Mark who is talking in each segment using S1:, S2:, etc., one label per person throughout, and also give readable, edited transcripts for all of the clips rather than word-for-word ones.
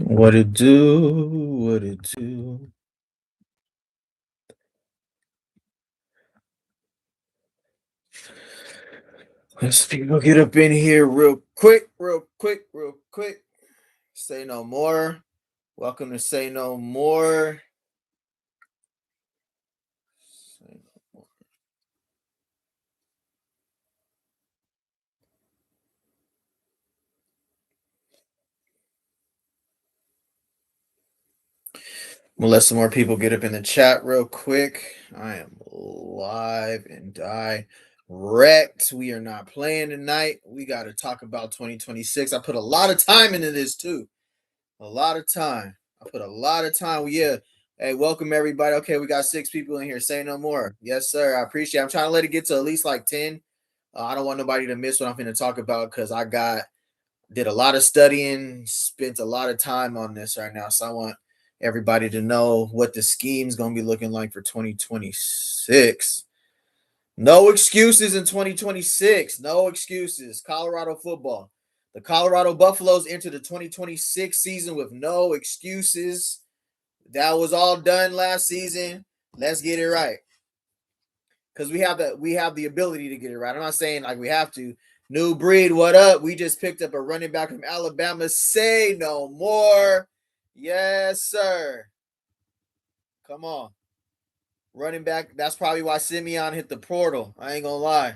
S1: What it do? What it do? Let's people get up in here real quick, real quick, real quick. Say no more. Welcome to Say No More. Say no more. I'm gonna let some more people get up in the chat real quick. I am live and direct. We are not playing tonight. We got to talk about 2026. I put a lot of time into this too. A lot of time. I put a lot of time. Yeah. Hey, welcome everybody. Okay, we got 6 people in here. Say no more. Yes, sir. I appreciate it. I'm trying to let it get to at least like 10. I don't want nobody to miss what I'm going to talk about because did a lot of studying, spent a lot of time on this right now. So I want everybody to know what the scheme's going to be looking like for 2026. No excuses in 2026. No excuses. Colorado football. The Colorado Buffaloes enter the 2026 season with no excuses. That was all done last season. Let's get it right. Because we have the ability to get it right. I'm not saying like we have to. New breed, what up? We just picked up a running back from Alabama. Say no more. Yes, sir. Come on. Running back. That's probably why Simeon hit the portal. I ain't gonna lie.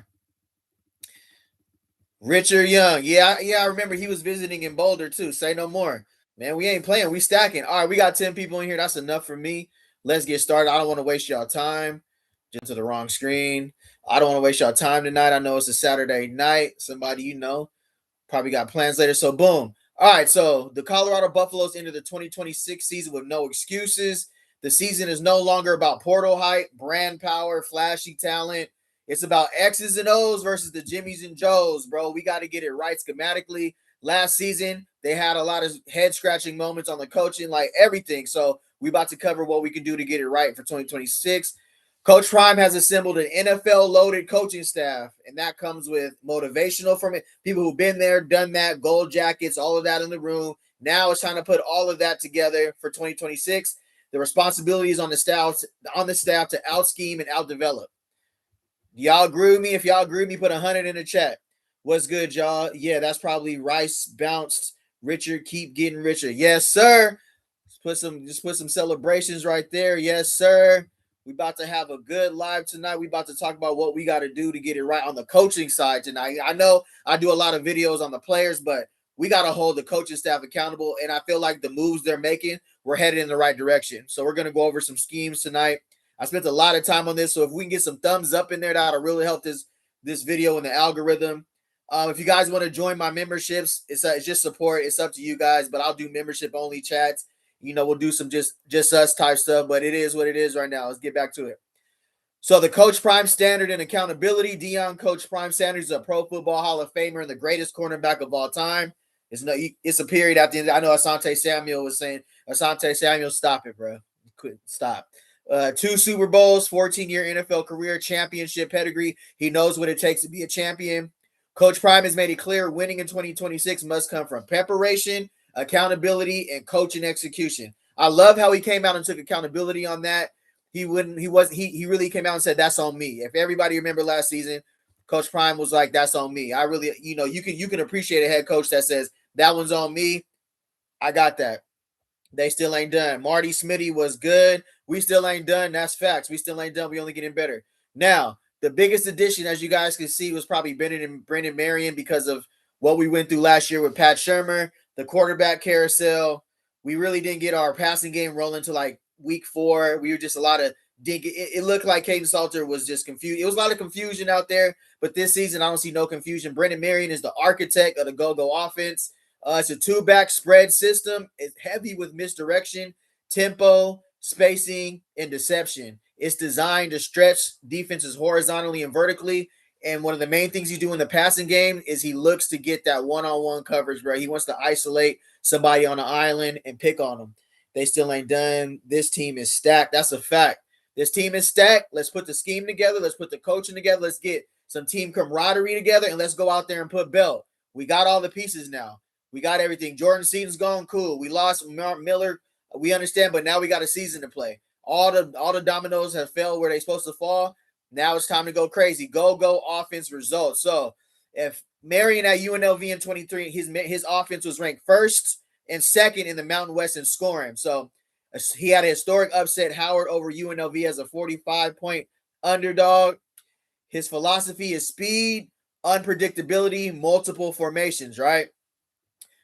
S1: Richard Young. Yeah, I remember he was visiting in Boulder too. Say no more. Man, we ain't playing. We stacking. All right, we got 10 people in here. That's enough for me. Let's get started. I don't want to waste y'all time. Just to the wrong screen. I don't want to waste y'all time tonight. I know it's a Saturday night. Somebody probably got plans later. So boom. All right, so the Colorado Buffaloes enter the 2026 season with no excuses. The season is no longer about portal hype, brand power, flashy talent. It's about X's and O's versus the Jimmys and Joes, bro. We got to get it right schematically. Last season, they had a lot of head scratching moments on the coaching, like everything. So we about to cover what we can do to get it right for 2026. Coach Prime has assembled an NFL loaded coaching staff, and that comes with motivational from it. People who've been there, done that, gold jackets, all of that in the room. Now it's time to put all of that together for 2026. The responsibility is on the staff to out scheme and out develop. Y'all agree with me? If y'all agree with me, put 100 in the chat. What's good, y'all? Yeah, that's probably Rice bounced. Richard, keep getting richer. Yes, sir. Just put some celebrations right there. Yes, sir. We about to have a good live tonight. We about to talk about what we got to do to get it right on the coaching side tonight. I know I do a lot of videos on the players, but we got to hold the coaching staff accountable. And I feel like the moves they're making, we're headed in the right direction. So we're going to go over some schemes tonight. I spent a lot of time on this, so if we can get some thumbs up in there, that'll really help this video in the algorithm. If you guys want to join my memberships, it's just support. It's up to you guys, but I'll do membership only chats. We'll do some just us type stuff, but it is what it is right now. Let's get back to it. So the Coach Prime standard and accountability. Deion Coach Prime Sanders is a Pro Football Hall of Famer and the greatest cornerback of all time. It's a period at the end. I know Asante Samuel was saying, Asante Samuel, stop it, bro. Quit, stop. 2 Super Bowls, 14-year NFL career, championship pedigree. He knows what it takes to be a champion. Coach Prime has made it clear winning in 2026 must come from preparation, accountability, and coaching execution. I love how he came out and took accountability on that. He really came out and said, that's on me. If everybody remember last season, Coach Prime was like, that's on me. I really, you can appreciate a head coach that says, that one's on me. I got that. They still ain't done. Marty Smitty was good. We still ain't done. That's facts. We still ain't done. We only getting better. Now, the biggest addition, as you guys can see, was probably Brendan Marion because of what we went through last year with Pat Shurmur, the quarterback carousel. We really didn't get our passing game rolling to like week 4. We were just a lot of it looked like Caden Salter was just confused. It was a lot of confusion out there, but this season I don't see no confusion. Brendan Marion is the architect of the go-go offense. It's a 2-back spread system. It's heavy with misdirection, tempo, spacing, and deception. It's designed to stretch defenses horizontally and vertically. And one of the main things you do in the passing game is he looks to get that one-on-one coverage, bro. He wants to isolate somebody on an island and pick on them. They still ain't done. This team is stacked. That's a fact. This team is stacked. Let's put the scheme together. Let's put the coaching together. Let's get some team camaraderie together, and let's go out there and put belt. We got all the pieces now. We got everything. Jordan Season's gone, cool. We lost Miller, we understand, but now we got a season to play. All the dominoes have fell where they're supposed to fall. Now it's time to go crazy. Go offense results. So if Marion at UNLV in 23, his offense was ranked first and second in the Mountain West in scoring. So he had a historic upset Howard over UNLV as a 45-point underdog. His philosophy is speed, unpredictability, multiple formations, right?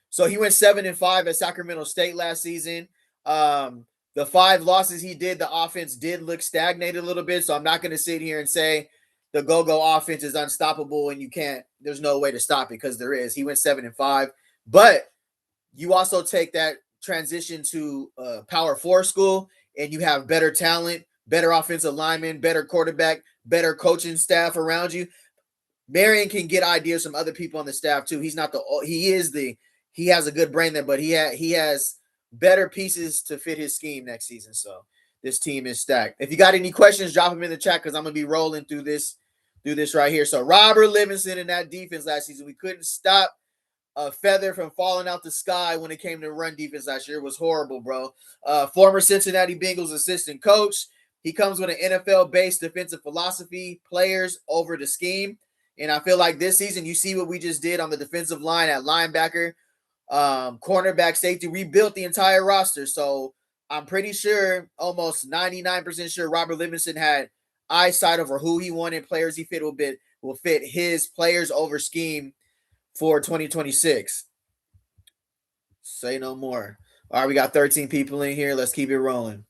S1: So he went 7-5 at Sacramento State last season. The 5 losses he did, the offense did look stagnated a little bit. So I'm not going to sit here and say the go-go offense is unstoppable and there's no way to stop it, because there is. He went 7-5. But you also take that transition to Power 4 school, and you have better talent, better offensive linemen, better quarterback, better coaching staff around you. Marion can get ideas from other people on the staff too. He has a good brain there, but he has better pieces to fit his scheme next season. So this team is stacked. If you got any questions, drop them in the chat, because I'm gonna be rolling through this right here. So Robert Livingston in that defense last season, we couldn't stop a feather from falling out the sky when it came to run defense last year. It was horrible, bro. Former Cincinnati Bengals assistant coach. He comes with an NFL-based defensive philosophy, players over the scheme. And I feel like this season, you see what we just did on the defensive line at linebacker, cornerback, safety. We built the entire roster. So I'm pretty sure, almost 99% sure, Robert Livingston had eyesight over who he wanted, players he will fit his players over scheme for 2026. Say no more. All right, we got 13 people in here. Let's keep it rolling.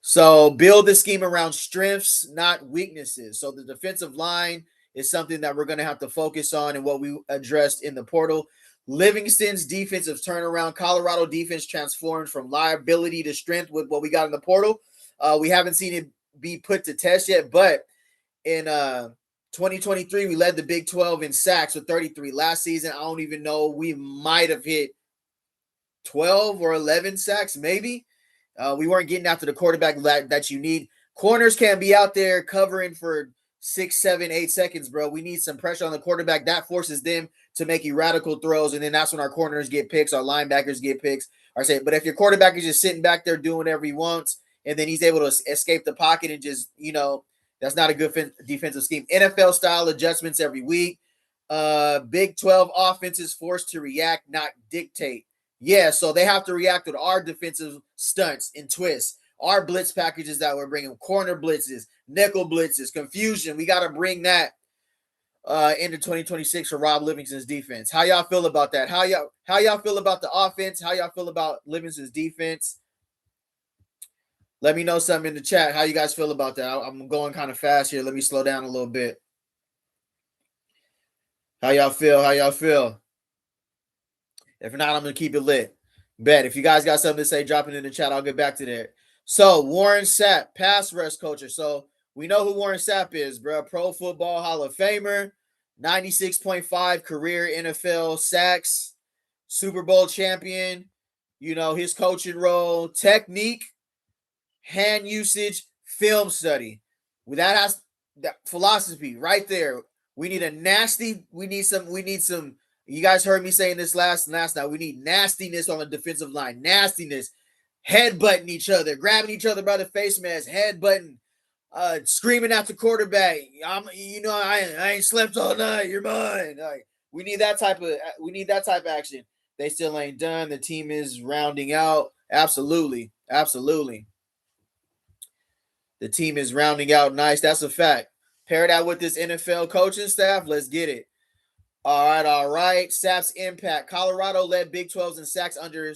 S1: So build the scheme around strengths, not weaknesses. So the defensive line is something that we're going to have to focus on, and what we addressed in the portal. Livingston's defensive turnaround. Colorado defense transformed from liability to strength with what we got in the portal. We haven't seen it be put to test yet, but in 2023, we led the Big 12 in sacks with 33. Last season, I don't even know, we might have hit 12 or 11 sacks, maybe. We weren't getting after the quarterback that you need. Corners can't be out there covering for 6, 7, 8 seconds, bro. We need some pressure on the quarterback. That forces them to make erratical throws, and then that's when our corners get picks, our linebackers get picks. But if your quarterback is just sitting back there doing whatever he wants, and then he's able to escape the pocket and just, that's not a good defensive scheme. NFL-style adjustments every week. Big 12 offenses forced to react, not dictate. Yeah, so they have to react with our defensive stunts and twists, our blitz packages that we're bringing, corner blitzes, nickel blitzes, confusion. We got to bring that into 2026 for Rob Livingston's defense. How y'all feel about that? How y'all feel about the offense? How y'all feel about Livingston's defense? Let me know something in the chat. How you guys feel about that? I'm going kind of fast here. Let me slow down a little bit. How y'all feel? If not, I'm going to keep it lit. Bet. If you guys got something to say, drop it in the chat. I'll get back to that. So, Warren Sapp, pass rush coacher. So, we know who Warren Sapp is, bro. Pro Football Hall of Famer, 96.5 career NFL sacks, Super Bowl champion. His coaching role, technique, hand usage, film study. That philosophy right there. We need some. You guys heard me saying this last night. We need nastiness on the defensive line. Nastiness. Headbutting each other, grabbing each other by the face mask, headbutting, screaming at the quarterback. I ain't slept all night. You're mine. We need that type of action. They still ain't done. The team is rounding out. Absolutely. The team is rounding out nice. That's a fact. Pair that with this NFL coaching staff. Let's get it. All right. Sapp's impact. Colorado led Big 12s in sacks under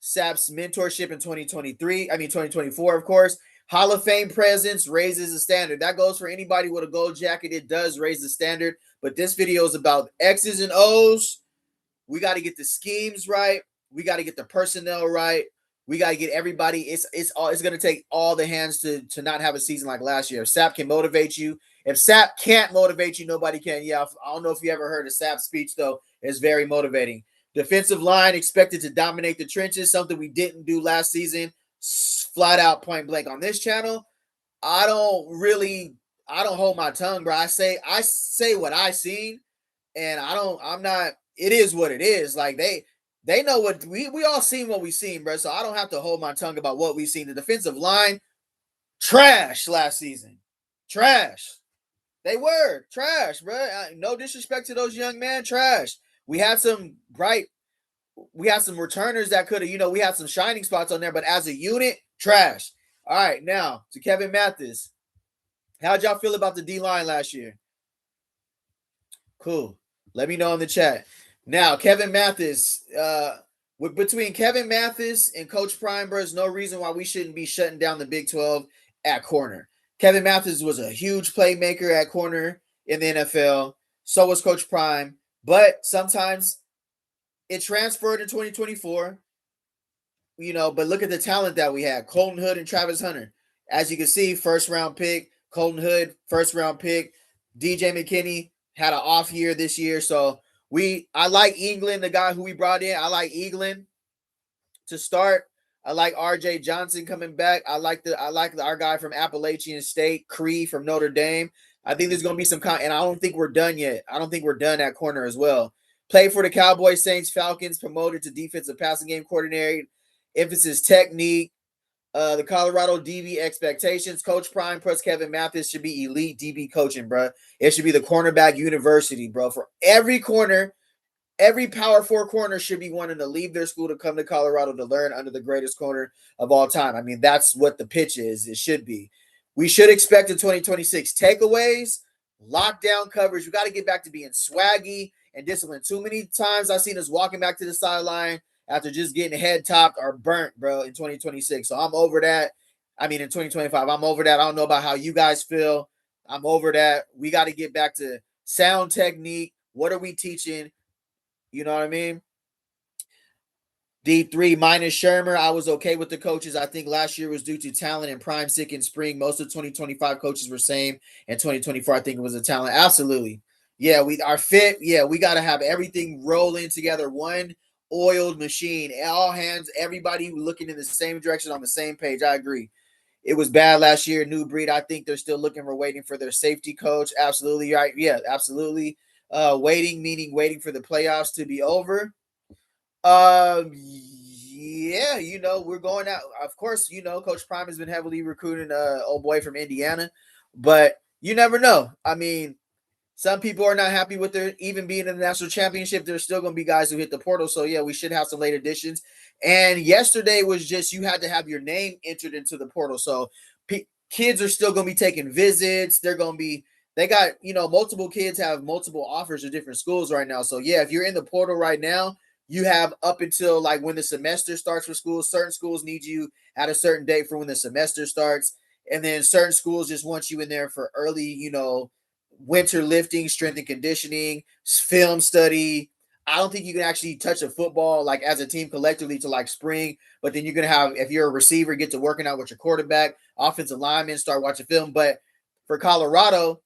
S1: Sapp's mentorship in 2024, of course. Hall of Fame presence raises the standard. That goes for anybody with a gold jacket. It does raise the standard. But this video is about X's and O's. We got to get the schemes right. We got to get the personnel right. We got to get everybody. It's going to take all the hands to not have a season like last year. If Sapp can motivate you. If Sapp can't motivate you, nobody can. Yeah, I don't know if you ever heard a Sapp speech, though. It's very motivating. Defensive line expected to dominate the trenches, something we didn't do last season. Flat out, point blank. On this channel, I don't hold my tongue, bro. I say what I seen, and it is what it is. Like, They know what we all seen what we seen, bro. So I don't have to hold my tongue about what we seen. The defensive line, trash last season. Trash. They were trash, bro. No disrespect to those young men, trash. We had some bright, we had some returners that could have, we had some shining spots on there, but as a unit, trash. All right, now to Kevin Mathis. How'd y'all feel about the D line last year? Cool. Let me know in the chat. Now, Kevin Mathis, between Kevin Mathis and Coach Prime, there's no reason why we shouldn't be shutting down the Big 12 at corner. Kevin Mathis was a huge playmaker at corner in the NFL. So was Coach Prime. But sometimes it transferred in 2024, but look at the talent that we had. Colton Hood and Travis Hunter. As you can see, first round pick. Colton Hood, first round pick. DJ McKinney had an off year this year. So I like England, the guy who we brought in. I like England to start. I like RJ Johnson coming back. I like our guy from Appalachian State, Cree from Notre Dame. I think there's going to be some and I don't think we're done yet. I don't think we're done at corner as well. Play for the Cowboys, Saints, Falcons, promoted to defensive passing game coordinator. Emphasis technique. The Colorado DB expectations. Coach Prime plus Kevin Mathis should be elite DB coaching, bro. It should be the cornerback university, bro. For every corner, every Power 4 corner should be wanting to leave their school to come to Colorado to learn under the greatest corner of all time. I mean, that's what the pitch is. It should be. We should expect in 2026 takeaways, lockdown coverage. We got to get back to being swaggy and disciplined. Too many times I've seen us walking back to the sideline after just getting head topped or burnt, bro, in 2026. So I'm over that. I mean, in 2025, I'm over that. I don't know about how you guys feel. I'm over that. We got to get back to sound technique. What are we teaching? You know what I mean? D3 minus Shermer. I was okay with the coaches. I think last year was due to talent and prime sick in spring. Most of 2025 coaches were same. And 2024, I think it was a talent. Absolutely. Yeah, we are fit. Yeah, we got to have everything rolling together. One oiled machine. All hands, everybody looking in the same direction on the same page. I agree. It was bad last year. New breed. I think they're still waiting for their safety coach. Absolutely right. Yeah, absolutely. Waiting, meaning waiting for the playoffs to be over. Yeah, we're going out. Of course, Coach Prime has been heavily recruiting old boy from Indiana, but you never know. I mean, some people are not happy with their even being in the national championship. There's still going to be guys who hit the portal. So yeah, we should have some late additions. And yesterday was just you had to have your name entered into the portal. So kids are still going to be taking visits. They got multiple kids have multiple offers of different schools right now. So yeah, if you're in the portal right now, you have up until like when the semester starts for schools. Certain schools need you at a certain date for when the semester starts. And then certain schools just want you in there for early, winter lifting, strength and conditioning, film study. I don't think you can actually touch a football like as a team collectively to like spring, but then you're going to have, if you're a receiver, get to working out with your quarterback, offensive lineman, start watching film. But for Colorado,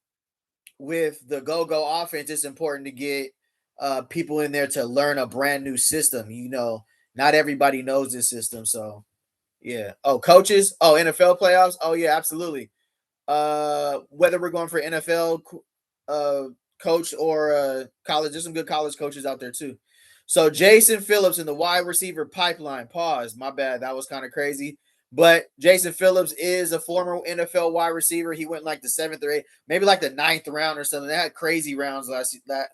S1: with the go-go offense, it's important to get people in there to learn a brand new system. Not everybody knows this system. So, yeah. Oh, coaches? Oh, NFL playoffs? Oh, yeah, absolutely. Whether we're going for NFL coach or college, there's some good college coaches out there too. So Jason Phillips in the wide receiver pipeline. Pause. My bad. That was kind of crazy. But Jason Phillips is a former NFL wide receiver. He went like the 7th or 8th, maybe like the 9th round or something. They had crazy rounds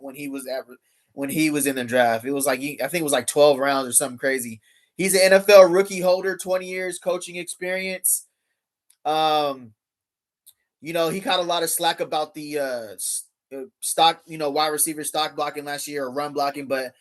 S1: when he was in the draft. It was like I think it was like 12 rounds or something crazy. He's an NFL rookie holder, 20 years coaching experience. He caught a lot of slack about the stock, wide receiver stock blocking last year or run blocking. But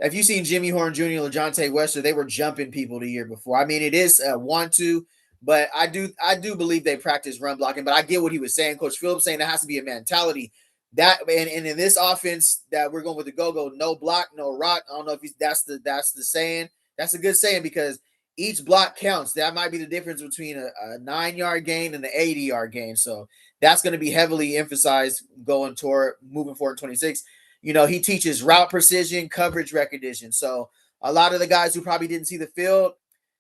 S1: have you seen Jimmy Horn Jr. or LaJohntay Wester? They were jumping people the year before. I mean, it is want to, but I do believe they practice run blocking. But I get what he was saying. Coach Phillips saying there has to be a mentality that, and in this offense that we're going with the go, no block, no rock. I don't know if that's the saying. That's a good saying because each block counts. That might be the difference between a 9-yard gain and an 80-yard gain. So that's going to be heavily emphasized moving forward in 26. He teaches route precision, coverage recognition. So a lot of the guys who probably didn't see the field,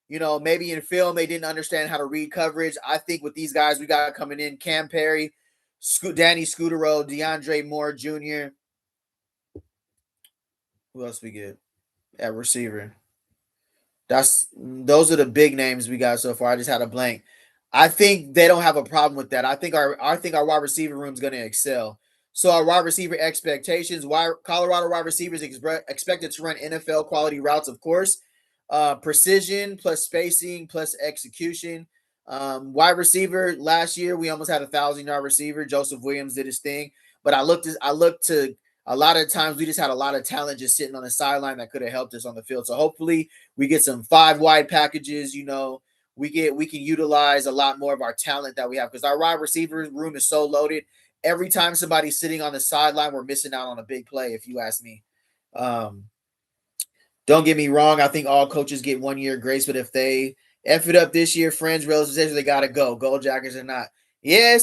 S1: maybe in film, they didn't understand how to read coverage. I think with these guys we got coming in, Cam Perry, Danny Scudero, DeAndre Moore Jr. Who else we get? at receiver. Those are the big names we got so far. I just had a blank. I think they don't have a problem with that. I think our wide receiver room is going to excel. So our wide receiver expectations, why Colorado wide receivers expected to run NFL quality routes, of course. Precision plus spacing plus execution. Wide receiver last year we almost had 1,000-yard receiver. Joseph Williams did his thing, but I looked to a lot of times we just had a lot of talent just sitting on the sideline that could have helped us on the field. So hopefully we get some 5 wide packages. We can utilize a lot more of our talent that we have because our wide receiver room is so loaded. Every time somebody's sitting on the sideline, we're missing out on a big play. If you ask me, um, don't get me wrong. I think all coaches get 1 year grace, but if they F it up this year, friends, relatives, they gotta go. Gold Jackers or not. Yeah,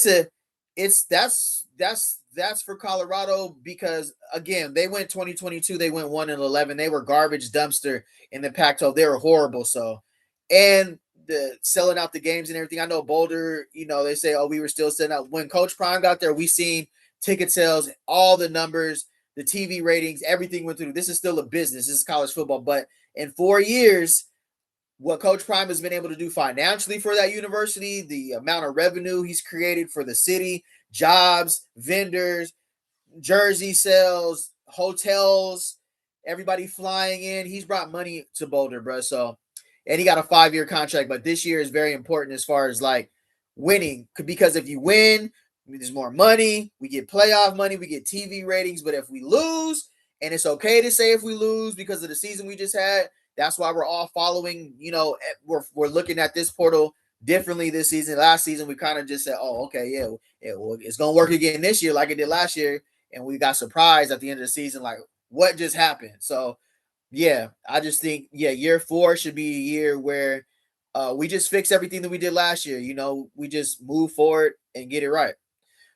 S1: that's for Colorado because again, they went 2022, they went 1-11. They were garbage dumpster in the Pac-12. They were horrible. So and the selling out the games and everything. I know Boulder, they say, oh, we were still selling out. When Coach Prime got there, we seen ticket sales, all the numbers, the TV ratings, everything went through. This is still a business. This is college football. But in 4 years, what Coach Prime has been able to do financially for that university, the amount of revenue he's created for the city, jobs, vendors, jersey sales, hotels, everybody flying in. He's brought money to Boulder, bro. So, and he got a 5-year contract, but this year is very important as far as like winning because if you win, there's more money. We get playoff money, we get TV ratings. But if we lose, and it's okay to say if we lose because of the season we just had, that's why we're all following. We're looking at this portal differently this season. Last season, we kind of just said, "Oh, okay, yeah, it's gonna work again this year like it did last year." And we got surprised at the end of the season, like what just happened. So yeah, I just think year 4 should be a year where we just fix everything that we did last year. We just move forward and get it right.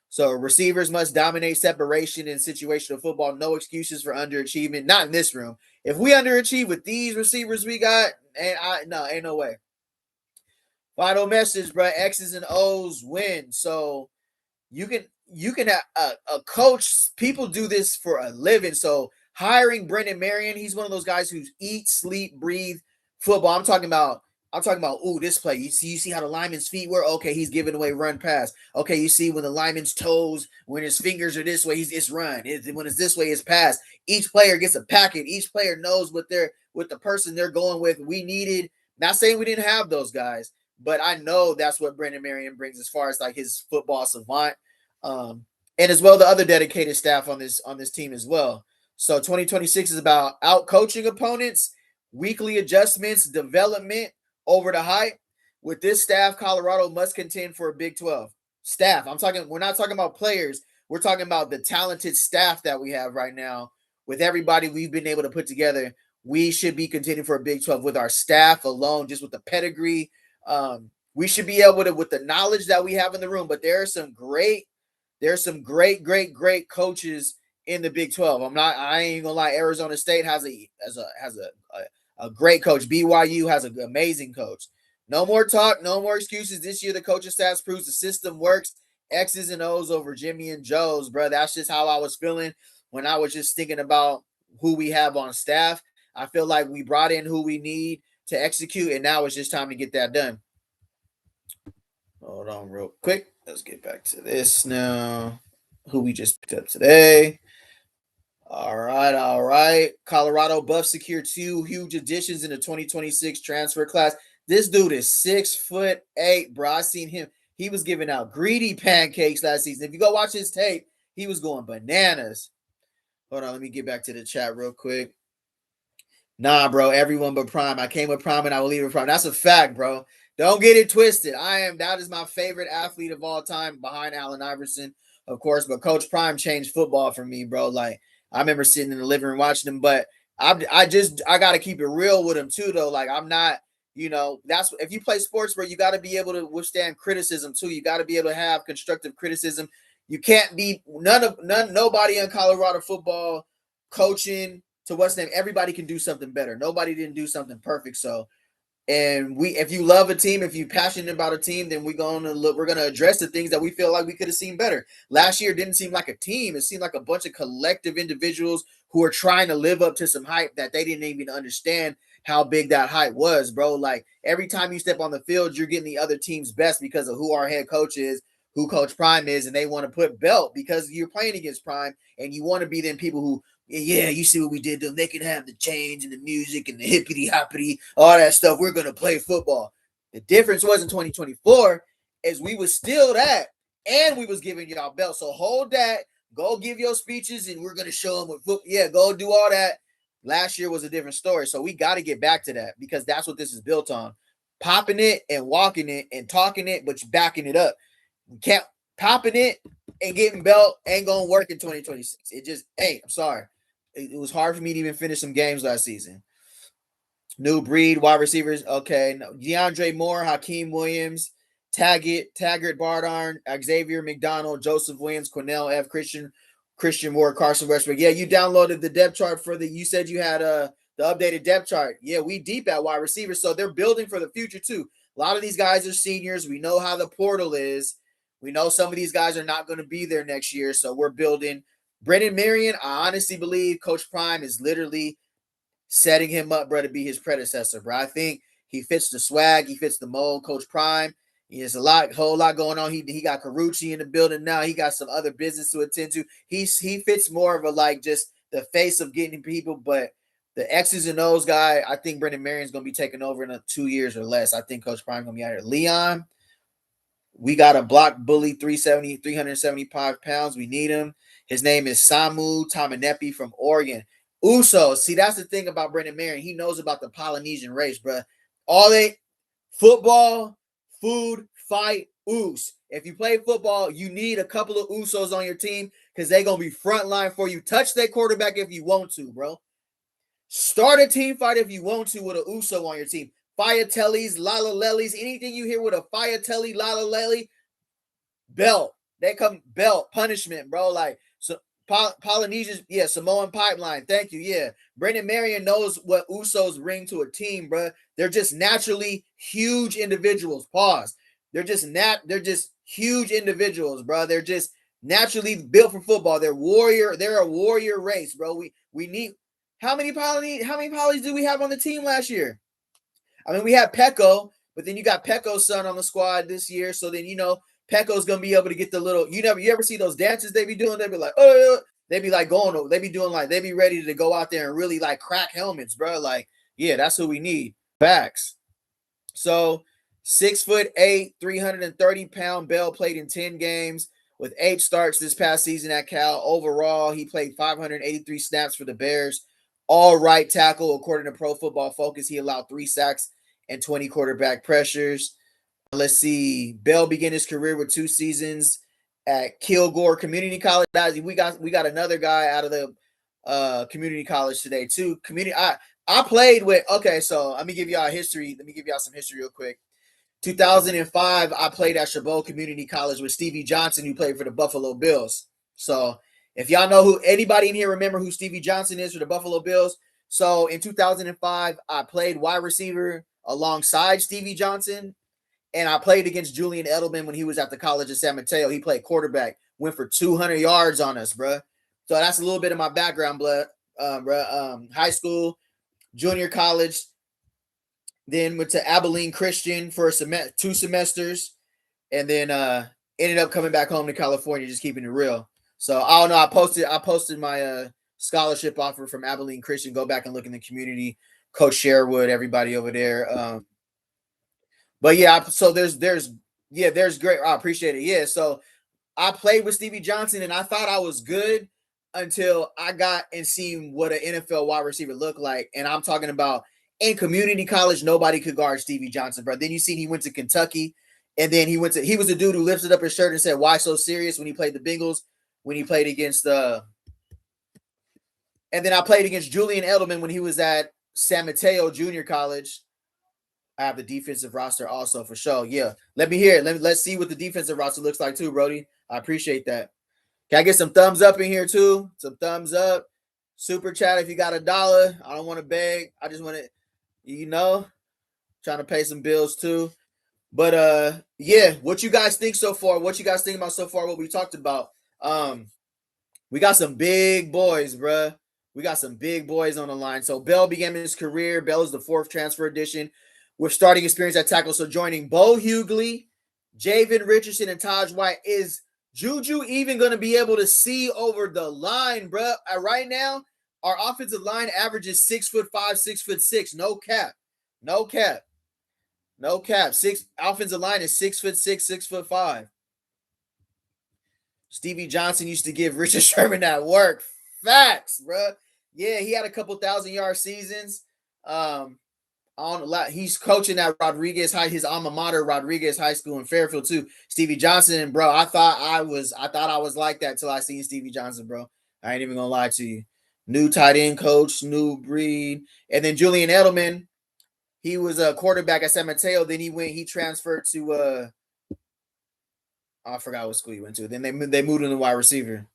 S1: So receivers must dominate separation in situational football. No excuses for underachievement. Not in this room. If we underachieve with these receivers we got, ain't no way. Final message, bro. X's and O's win. So you can have a coach. People do this for a living. So hiring Brendan Marion, he's one of those guys who eat, sleep, breathe football. I'm talking about, ooh, this play. You see how the lineman's feet were? Okay, he's giving away run pass. Okay, you see when the lineman's toes, when his fingers are this way, it's run. When it's this way, it's pass. Each player gets a packet. Each player knows what the person they're going with. We needed, not saying we didn't have those guys, but I know that's what Brendan Marion brings as far as like his football savant. And as well the other dedicated staff on this team as well. So 2026 is about out coaching opponents, weekly adjustments, development over the hype. With this staff, Colorado must contend for a Big 12 staff. We're not talking about players. We're talking about the talented staff that we have right now. With everybody we've been able to put together, we should be contending for a Big 12 with our staff alone, just with the pedigree. We should be able to, with the knowledge that we have in the room. But there's some great, great coaches in the Big 12. I ain't gonna lie. Arizona State has a great coach. BYU has an amazing coach. No more talk, no more excuses. This year, the coaching staff proves the system works. X's and O's over Jimmy and Joe's, bro. That's just how I was feeling when I was just thinking about who we have on staff. I feel like we brought in who we need to execute, and now it's just time to get that done. Hold on real quick. Let's get back to this now. Who we just picked up today. All right, all right. Colorado Buffs secured 2 huge additions in the 2026 transfer class. This dude is 6'8", bro. I seen him. He was giving out greedy pancakes last season. If you go watch his tape, he was going bananas. Hold on, let me get back to the chat real quick. Nah, bro, everyone but Prime. I came with Prime and I will leave with Prime. That's a fact, bro. Don't get it twisted. That is my favorite athlete of all time behind Allen Iverson, of course. But Coach Prime changed football for me, bro. Like, I remember sitting in the living room watching him, but I got to keep it real with him too, though. Like, I'm not, that's if you play sports, bro, you got to be able to withstand criticism too. You got to be able to have constructive criticism. You can't be nobody in Colorado football coaching to what's name. Everybody can do something better. Nobody didn't do something perfect. So, and if you love a team, if you're passionate about a team, then we're going to address the things that we feel like we could have seen better. Last year didn't seem like a team. It seemed like a bunch of collective individuals who are trying to live up to some hype that they didn't even understand how big that hype was, bro. Like every time you step on the field, you're getting the other team's best because of who our head coach is, who Coach Prime is, and they want to put belt because you're playing against Prime and you want to be them people who, yeah, you see what we did to them. They can have the change and the music and the hippity hoppity, all that stuff. We're gonna play football. The difference was in 2024 is we was still that, and we was giving y'all belts. So hold that. Go give your speeches, and we're gonna show them what football. Yeah, go do all that. Last year was a different story, so we got to get back to that because that's what this is built on: popping it and walking it and talking it, but backing it up. We can't popping it and getting belt ain't gonna work in 2026. It just ain't. I'm sorry. It was hard for me to even finish some games last season. New breed, wide receivers. Okay. No, DeAndre Moore, Hakeem Williams, Taggart, Bardarn, Xavier McDonald, Joseph Williams, Cornell F. Christian Ward, Carson Westbrook. Yeah, you downloaded the depth chart you said you had the updated depth chart. Yeah, we deep at wide receiver. So they're building for the future too. A lot of these guys are seniors. We know how the portal is. We know some of these guys are not going to be there next year. So we're building. Brendan Marion, I honestly believe Coach Prime is literally setting him up, bro, to be his predecessor, bro. I think he fits the swag, he fits the mold. Coach Prime, there's whole lot going on. He got Carucci in the building now. He got some other business to attend to. He fits more of a like just the face of getting people, but the X's and O's guy, I think Brendan Marion's gonna be taking over in 2 years or less. I think Coach Prime gonna be out here. Leon, we got a block bully, 375 pounds. We need him. His name is Samu Tamanepi from Oregon. Uso. See, that's the thing about Brendan Marion. He knows about the Polynesian race, bro. Football, food, fight, Us. If you play football, you need a couple of Usos on your team because they're going to be front line for you. Touch that quarterback if you want to, bro. Start a team fight if you want to with an Uso on your team. Fiatellis, Lalalelis, anything you hear with a Fiatelli, Lalaleli, belt. They come belt, punishment, bro. Like, so Polynesians, yeah, Samoan pipeline. Thank you. Yeah. Brendan Marion knows what Usos bring to a team, bro. They're just naturally huge individuals. Pause. They're just huge individuals, bro. They're just naturally built for football. They're a warrior race, bro. We need how many Polys do we have on the team last year? I mean, we had Pecco, but then you got Pecco's son on the squad this year. So then, Pecco's going to be able to get the little, you ever see those dances they be doing? They be like, they be like they be doing like, they be ready to go out there and really like crack helmets, bro. Like, yeah, that's what we need. Facts. So 6'8", 330-pound Bell played in 10 games with 8 starts this past season at Cal. Overall, he played 583 snaps for the Bears. All right tackle, according to Pro Football Focus. He allowed 3 sacks and 20 quarterback pressures. Let's see. Bell began his career with 2 seasons at Kilgore Community College. We got another guy out of the community college today too. I played with. Okay, so let me give y'all history. Let me give y'all some history real quick. 2005, I played at Chabot Community College with Stevie Johnson, who played for the Buffalo Bills. So if y'all know anybody in here remember who Stevie Johnson is for the Buffalo Bills? So in 2005, I played wide receiver alongside Stevie Johnson, and I played against Julian Edelman when he was at the College of San Mateo. He played quarterback, went for 200 yards on us, bro. So that's a little bit of my background, bro. High school, junior college, then went to Abilene Christian for 2 semesters, and then ended up coming back home to California, just keeping it real. So I don't know. I posted my scholarship offer from Abilene Christian. Go back and look in the community. Coach Sherwood, everybody over there. But yeah, so there's great. I appreciate it. Yeah, so I played with Stevie Johnson, and I thought I was good until I got and seen what an NFL wide receiver looked like. And I'm talking about in community college, nobody could guard Stevie Johnson, bro. Then you see he went to Kentucky, and then he was a dude who lifted up his shirt and said, "Why so serious?" when he played the Bengals, when he played against and then I played against Julian Edelman when he was at San Mateo Junior College. I have the defensive roster also for sure. Yeah, let me hear it. Let's see what the defensive roster looks like too, Brody. I appreciate that. Can I get some thumbs up in here too? Some thumbs up. Super chat if you got $1. I don't want to beg. I just want to, trying to pay some bills too. But yeah, what you guys think so far? What you guys think about so far? What we talked about? We got some big boys, bruh. We got some big boys on the line. So Bell began his career. Bell is the 4th transfer edition with starting experience at tackle. So joining Bo Hughley, Javen Richardson, and Taj White. Is Juju even going to be able to see over the line, bro? Right now, our offensive line averages 6'5", 6'6". No cap. No cap. No cap. Offensive line is 6'6", 6'5". Stevie Johnson used to give Richard Sherman that work. Facts, bro. Yeah, he had a couple 1,000-yard seasons. He's coaching at Rodriguez High, his alma mater, Rodriguez High School in Fairfield too. Stevie Johnson, and bro, I thought I was like that till I seen Stevie Johnson, bro. I ain't even gonna lie to you. New tight end coach, new breed, and then Julian Edelman. He was a quarterback at San Mateo. Then he transferred to I forgot what school he went to. Then they moved him to wide receiver.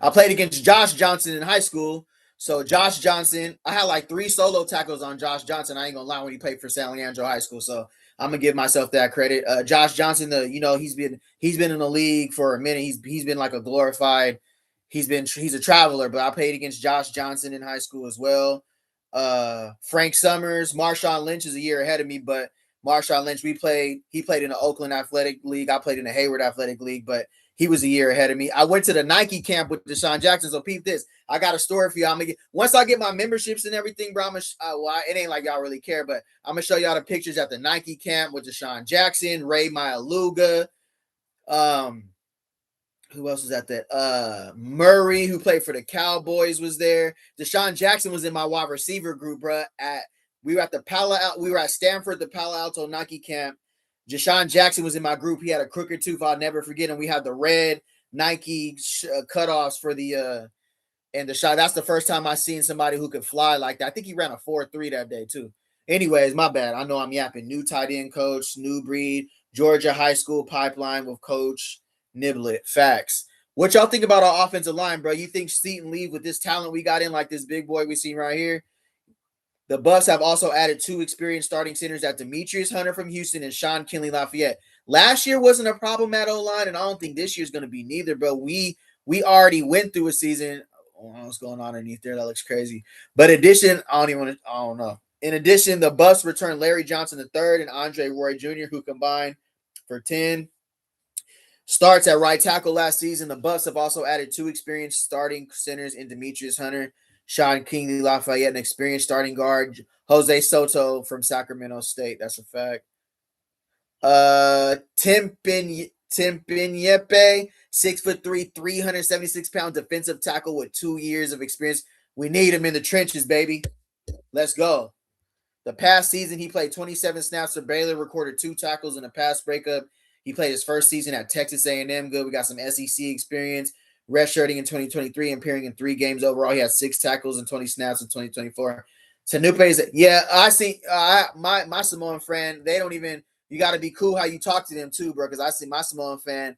S1: I played against Josh Johnson in high school. So Josh Johnson, I had like 3 solo tackles on Josh Johnson. I ain't gonna lie, when he played for San Leandro High School. So I'm gonna give myself that credit. Josh Johnson, he's been in the league for a minute. He's been like a glorified. He's a traveler. But I played against Josh Johnson in high school as well. Frank Summers, Marshawn Lynch is a year ahead of me, but Marshawn Lynch, he played in the Oakland Athletic League. I played in the Hayward Athletic League, but he was a year ahead of me. I went to the Nike camp with Deshaun Jackson. So peep this. I got a story for y'all. Once I get my memberships and everything, bro, it ain't like y'all really care, but I'm gonna show y'all the pictures at the Nike camp with Deshaun Jackson, Ray Mayaluga. Who else was at that? Murray, who played for the Cowboys, was there. Deshaun Jackson was in my wide receiver group, bro. We were at Stanford, the Palo Alto Nike camp. Deshaun Jackson was in my group. He had a crooked tooth. I'll never forget him. We had the red Nike cutoffs for the and Deshaun. That's the first time I seen somebody who could fly like that. I think he ran a 4.3 that day too. Anyways, my bad. I know I'm yapping. New tight end coach, new breed, Georgia high school pipeline with Coach Niblet. Facts. What y'all think about our offensive line, bro? You think Seton leave with this talent we got in, like this big boy we seen right here? The Buffs have also added 2 experienced starting centers at Demetrius Hunter from Houston and Sean Kinley Lafayette. Last year wasn't a problem at O-line, and I don't think this year's going to be neither, but we already went through a season. Oh, what's going on underneath there? That looks crazy. But I don't know. In addition, the Buffs returned Larry Johnson III and Andre Roy Jr., who combined for 10 starts at right tackle last season. The Buffs have also added 2 experienced starting centers in Demetrius Hunter, Sean Kinley Lafayette, an experienced starting guard, Jose Soto from Sacramento State. That's a fact. Tim Pinyepe, 6'3", 376-pound defensive tackle with 2 years of experience. We need him in the trenches, baby. Let's go. The past season, he played 27 snaps for Baylor, recorded 2 tackles in a pass breakup. He played his first season at Texas A&M. Good. We got some SEC experience. Redshirting in 2023 and appearing in 3 games overall. He had 6 tackles and 20 snaps in 2024. Tanupe is, I see my Samoan friend. They don't even, you got to be cool how you talk to them too, bro. Because I see my Samoan friend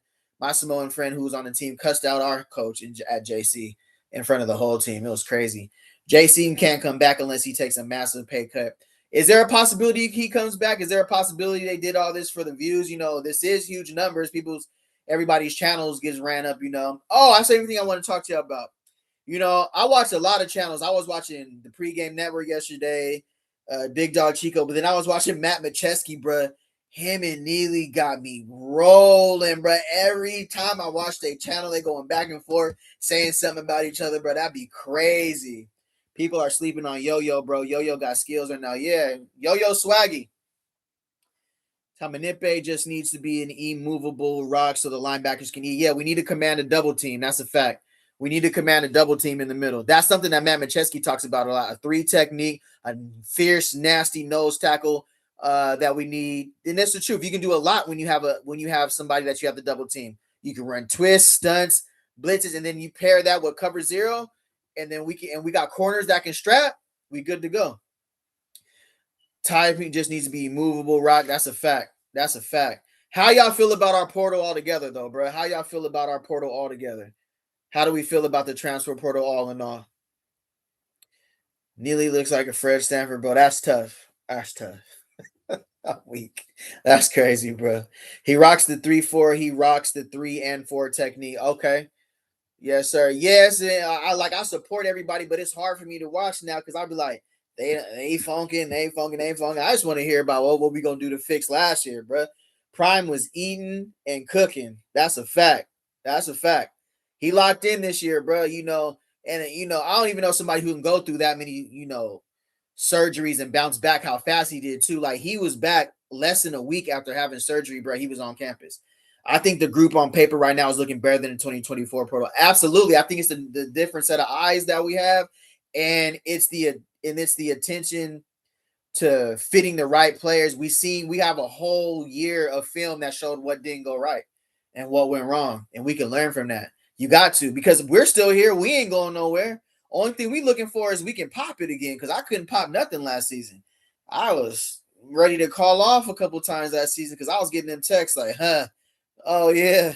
S1: who was on the team cussed out our coach at JC in front of the whole team. It was crazy. JC can't come back unless he takes a massive pay cut. Is there a possibility he comes back? Is there a possibility they did all this for the views? This is huge numbers. Everybody's channels gets ran up, Oh, I said everything I want to talk to you about. I watched a lot of channels. I was watching the Pregame Network yesterday, Big Dog Chico, but then I was watching Matt Macheski, bro. Him and Neely got me rolling, bro. Every time I watch their channel, they going back and forth, saying something about each other, bro. That'd be crazy. People are sleeping on Yo-Yo, bro. Yo-Yo got skills right now. Yeah, Yo-Yo swaggy. Tamanipe just needs to be an immovable rock so the linebackers can eat. Yeah, we need to command a double team. That's a fact. We need to command a double team in the middle. That's something that Matt Macheski talks about a lot. A 3 technique, a fierce, nasty nose tackle that we need. And that's the truth. You can do a lot when you have somebody that you have the double team. You can run twists, stunts, blitzes, and then you pair that with cover 0, and then we got corners that can strap. We good to go. Typing just needs to be movable, rock. That's a fact. That's a fact. How y'all feel about our portal altogether, though, bro? How y'all feel about our portal altogether? How do we feel about the transfer portal all in all? Neely looks like a Fred Stanford, bro. That's tough. That's tough. I'm weak. That's crazy, bro. He rocks the 3-4. He rocks the 3 and 4 technique. Okay. Yes, sir. Yes, and I support everybody, but it's hard for me to watch now because I'll be like, they ain't funking, they ain't funking, they ain't funking. I just want to hear about what we gonna do to fix last year, bro. Prime was eating and cooking. That's a fact. That's a fact. He locked in this year, bro. And I don't even know somebody who can go through that many, surgeries and bounce back how fast he did too. Like he was back less than a week after having surgery, bro. He was on campus. I think the group on paper right now is looking better than the 2024 Pro. Absolutely. I think it's the different set of eyes that we have, and it's the attention to fitting the right players. We have a whole year of film that showed what didn't go right and what went wrong, and we can learn from that. You got to, because we're still here. We ain't going nowhere. Only thing we looking for is we can pop it again, because I couldn't pop nothing last season. I was ready to call off a couple times last season because I was getting them texts like, oh yeah,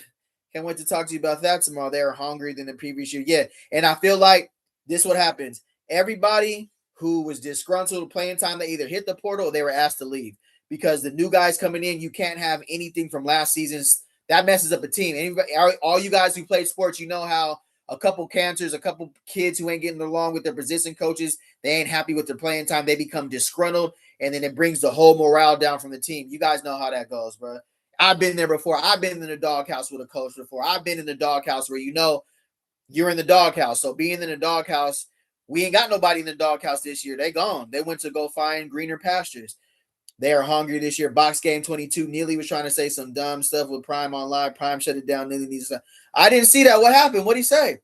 S1: can't wait to talk to you about that tomorrow. They were hungrier than the previous year. Yeah, and I feel like this is what happens. Everybody who was disgruntled with playing time, they either hit the portal or they were asked to leave, because the new guys coming in, you can't have anything from last season's. That messes up a team. Anybody, all you guys who played sports, you know how a couple cancers, a couple kids who ain't getting along with their position coaches, they ain't happy with their playing time. They become disgruntled, and then it brings the whole morale down from the team. You guys know how that goes, bro. I've been there before. I've been in the doghouse with a coach before. I've been in the doghouse where you're in the doghouse. So being in the doghouse, we ain't got nobody in the doghouse this year. They gone. They went to go find greener pastures. They are hungry this year. Box game 22. Neely was trying to say some dumb stuff with Prime online. Prime shut it down. Neely needs to. I didn't see that. What happened? What'd he say?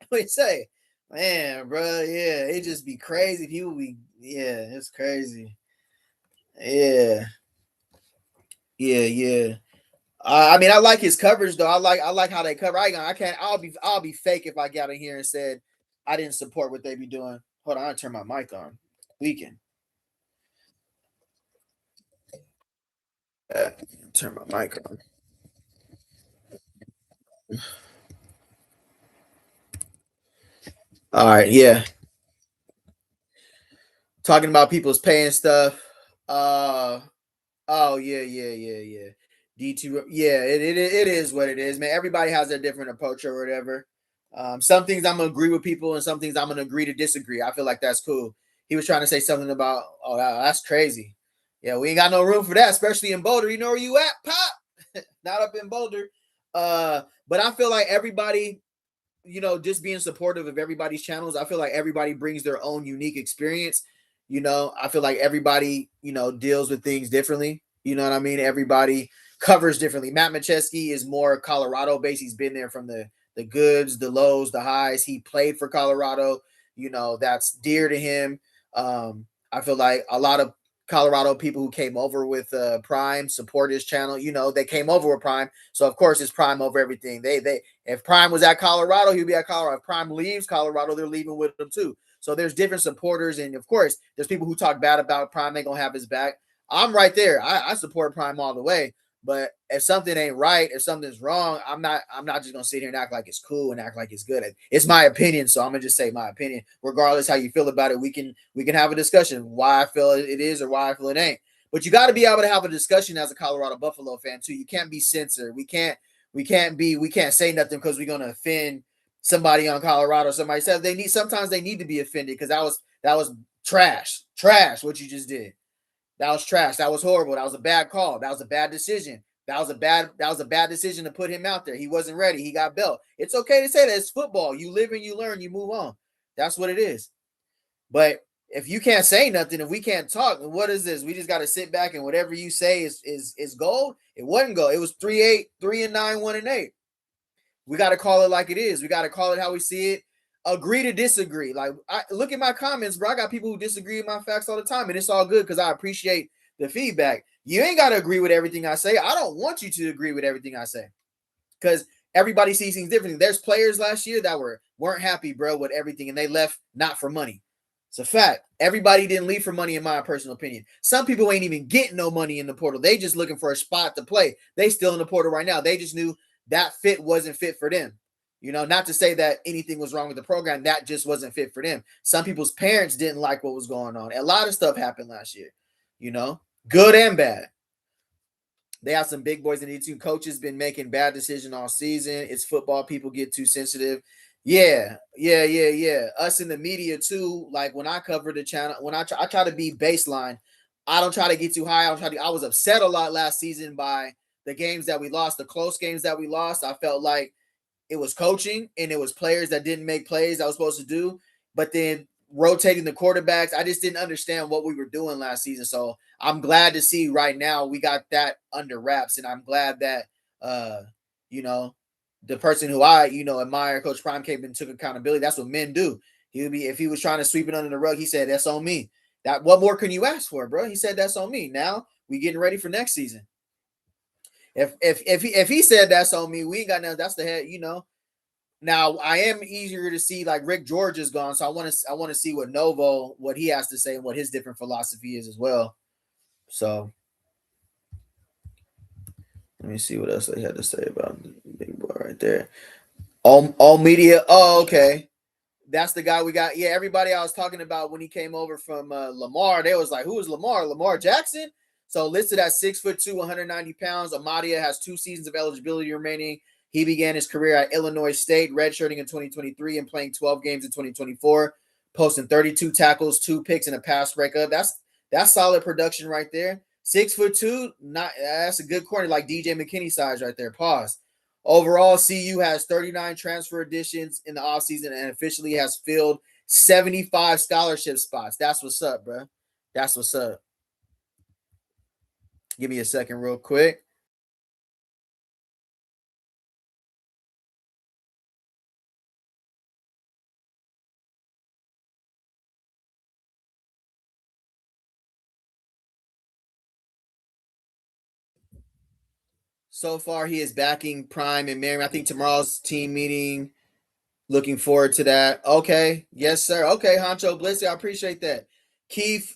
S1: What'd he say? Man, bro, yeah, it just be crazy. People be, yeah, it's crazy. Yeah, yeah. I mean, I like his coverage though. I like how they cover. I'll be fake if I got in here and said I didn't support what they be doing. Hold on, I turn my mic on. Weekend. Uh, Turn my mic on. All right, yeah. Talking about people's paying stuff. Uh oh yeah. D2, yeah, it is what it is, man. Everybody has their different approach or whatever. Some things I'm gonna agree with people, and some things I'm gonna agree to disagree. I feel like that's cool. He was trying to say something about, oh, that's crazy. Yeah, we ain't got no room for that, especially in Boulder. You know where you at, Pop? Not up in Boulder. But I feel like everybody, just being supportive of everybody's channels. I feel like everybody brings their own unique experience. I feel like everybody, deals with things differently. You know what I mean? Everybody covers differently. Matt Macheski is more Colorado based. He's been there from the goods, the lows, the highs. He played for Colorado. That's dear to him. I feel like a lot of Colorado people who came over with Prime support his channel. They came over with Prime, so of course it's Prime over everything. They if Prime was at Colorado, he'd be at Colorado. If Prime leaves Colorado, they're leaving with him too. So there's different supporters, and of course there's people who talk bad about Prime. They gonna have his back. I'm right there. I support Prime all the way. But if something ain't right, if something's wrong, I'm not just gonna sit here and act like it's cool and act like it's good. It's my opinion, so I'm gonna just say my opinion. Regardless how you feel about it, we can have a discussion why I feel it is or why I feel it ain't. But you got to be able to have a discussion as a Colorado Buffalo fan too. You can't be censored. We can't say nothing because we're gonna offend somebody on Colorado. Somebody says sometimes they need to be offended because that was trash what you just did. That was trash. That was horrible. That was a bad call. That was a bad decision. That was a bad decision to put him out there. He wasn't ready. He got belt. It's okay to say that. It's football. You live and you learn. You move on. That's what it is. But if you can't say nothing, if we can't talk, what is this? We just got to sit back and whatever you say is gold. It wasn't gold. It was 3-8, 3-9, 1-8. We got to call it like it is. We got to call it how we see it. Agree to disagree. Like, look at my comments, bro. I got people who disagree with my facts all the time, and it's all good because I appreciate the feedback. You ain't got to agree with everything I say. I don't want you to agree with everything I say because everybody sees things differently. There's players last year that weren't happy, bro, with everything, and they left not for money. It's a fact. Everybody didn't leave for money, in my personal opinion. Some people ain't even getting no money in the portal. They just looking for a spot to play. They still in the portal right now. They just knew that fit wasn't fit for them. Not to say that anything was wrong with the program. That just wasn't fit for them. Some people's parents didn't like what was going on. A lot of stuff happened last year, good and bad. They have some big boys in the team. Coaches been making bad decisions all season. It's football. People get too sensitive. Yeah. Us in the media too. Like when I cover the channel, when I try to be baseline. I don't try to get too high. I was upset a lot last season by the games that we lost, the close games that we lost. I felt like it was coaching and it was players that didn't make plays I was supposed to do. But then rotating the quarterbacks, I just didn't understand what we were doing last season. So I'm glad to see right now we got that under wraps, and I'm glad that you know, the person who I admire, Coach Prime, came and took accountability. That's what men do. He would be, if he was trying to sweep it under the rug, he said that's on me. That what more can you ask for, bro? He said that's on me. Now we getting ready for next season. If he said that's on me, we ain't got nothing. That's the head, Now I am eager to see, like, Rick George is gone, so I want to see what he has to say and what his different philosophy is as well. So let me see what else they had to say about the big boy right there. All media. Oh, okay. That's the guy we got. Yeah, everybody I was talking about when he came over from Lamar, they was like, who is Lamar? Lamar Jackson? So listed at 6'2", 190 pounds. Amadia has 2 seasons of eligibility remaining. He began his career at Illinois State, redshirting in 2023 and playing 12 games in 2024, posting 32 tackles, 2 picks, and a pass breakup. That's solid production right there. 6'2", that's a good corner, like DJ McKinney size right there. Pause. Overall, CU has 39 transfer additions in the offseason and officially has filled 75 scholarship spots. That's what's up, bro. That's what's up. Give me a second real quick. So far, he is backing Prime and Mary. I think tomorrow's team meeting. Looking forward to that. Okay. Yes, sir. Okay, Honcho Blissy. I appreciate that. Keith,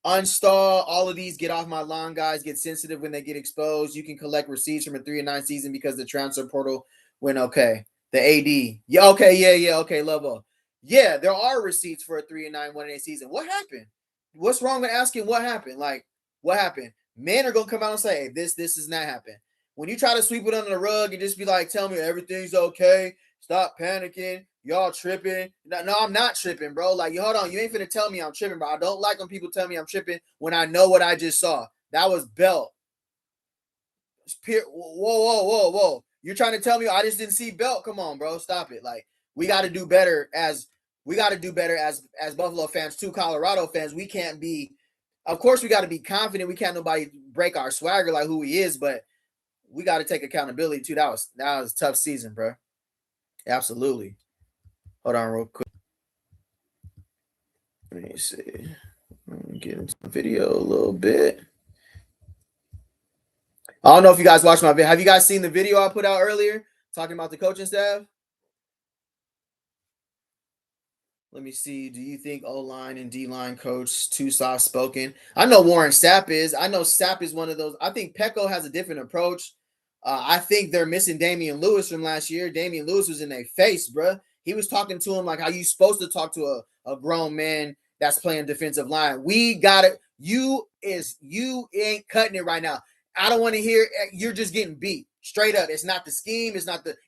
S1: Unstall all of these get off my lawn, guys. Get sensitive when they get exposed. You can collect receipts from a 3-9 season because the transfer portal went okay. The AD. Yeah, okay, yeah. Okay, Lobo. Yeah, there are receipts for a 3-9 1-8 season. What happened? What's wrong with asking what happened? Like, what happened? Men are gonna come out and say, hey, this is not happening. When you try to sweep it under the rug and just be like, tell me everything's okay, stop panicking, y'all tripping. No, I'm not tripping, bro. Like, hold on, you ain't finna tell me I'm tripping, bro. I don't like when people tell me I'm tripping when I know what I just saw. That was Belt. Whoa. You're trying to tell me I just didn't see Belt? Come on, bro. Stop it. Like, we got to do better as Buffalo fans too, Colorado fans. We can't be, of course, we got to be confident. We can't nobody break our swagger like who he is, but we got to take accountability too. That was a tough season, bro. Absolutely. Hold on real quick. Let me see. Let me get into the video a little bit. I don't know if you guys watched my video. Have you guys seen the video I put out earlier talking about the coaching staff? Let me see. Do you think O-line and D-line coach too soft-spoken? I know Warren Sapp is. I know Sapp is one of those. I think Pecco has a different approach. I think they're missing Damian Lewis from last year. Damian Lewis was in their face, bro. He was talking to him like how you supposed to talk to a grown man that's playing defensive line. We got it. You ain't cutting it right now. I don't want to hear you're just getting beat. Straight up. It's not the scheme.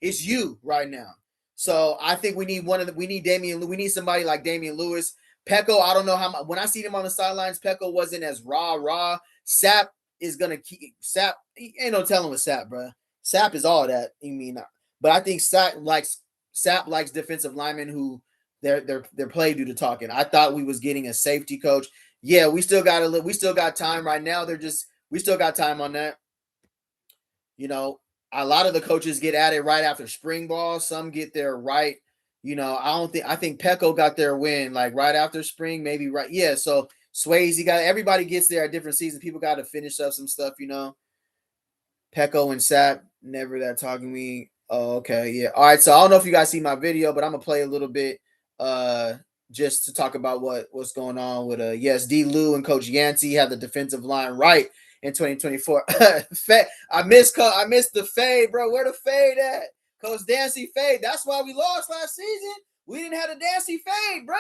S1: It's you right now. So I think we need we need somebody like Damian Lewis. Pecco, I don't know how much, when I see him on the sidelines, Pecco wasn't as raw. Sapp is gonna keep Sapp. Ain't no telling with Sapp, bro. Sapp is all that. But I think Sapp likes defensive linemen who their play due to talking. I thought we was getting a safety coach. Yeah, we still got time right now. We still got time on that. A lot of the coaches get at it right after spring ball. Some get there right. I think Pecco got their win like right after spring, maybe right. Yeah. So Swayze everybody gets there at different seasons. People got to finish up some stuff, Pecco and Sapp, never that talking to me. Oh, okay. Yeah. All right. So I don't know if you guys see my video, but I'm going to play a little bit just to talk about what's going on with yes, D. Lou and Coach Yancey have the defensive line right in 2024. I missed the fade, bro. Where the fade at? Coach Dancy fade. That's why we lost last season. We didn't have a Dancy fade, bro.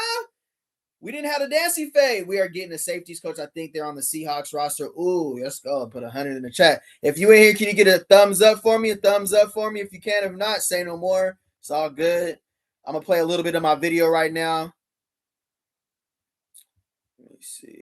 S1: We didn't have a dancing fade. We are getting a safeties coach. I think they're on the Seahawks roster. Ooh, let's go. Put 100 in the chat. If you in here, can you get a thumbs up for me? A thumbs up for me. If you can, if not, say no more. It's all good. I'm going to play a little bit of my video right now. Let me see.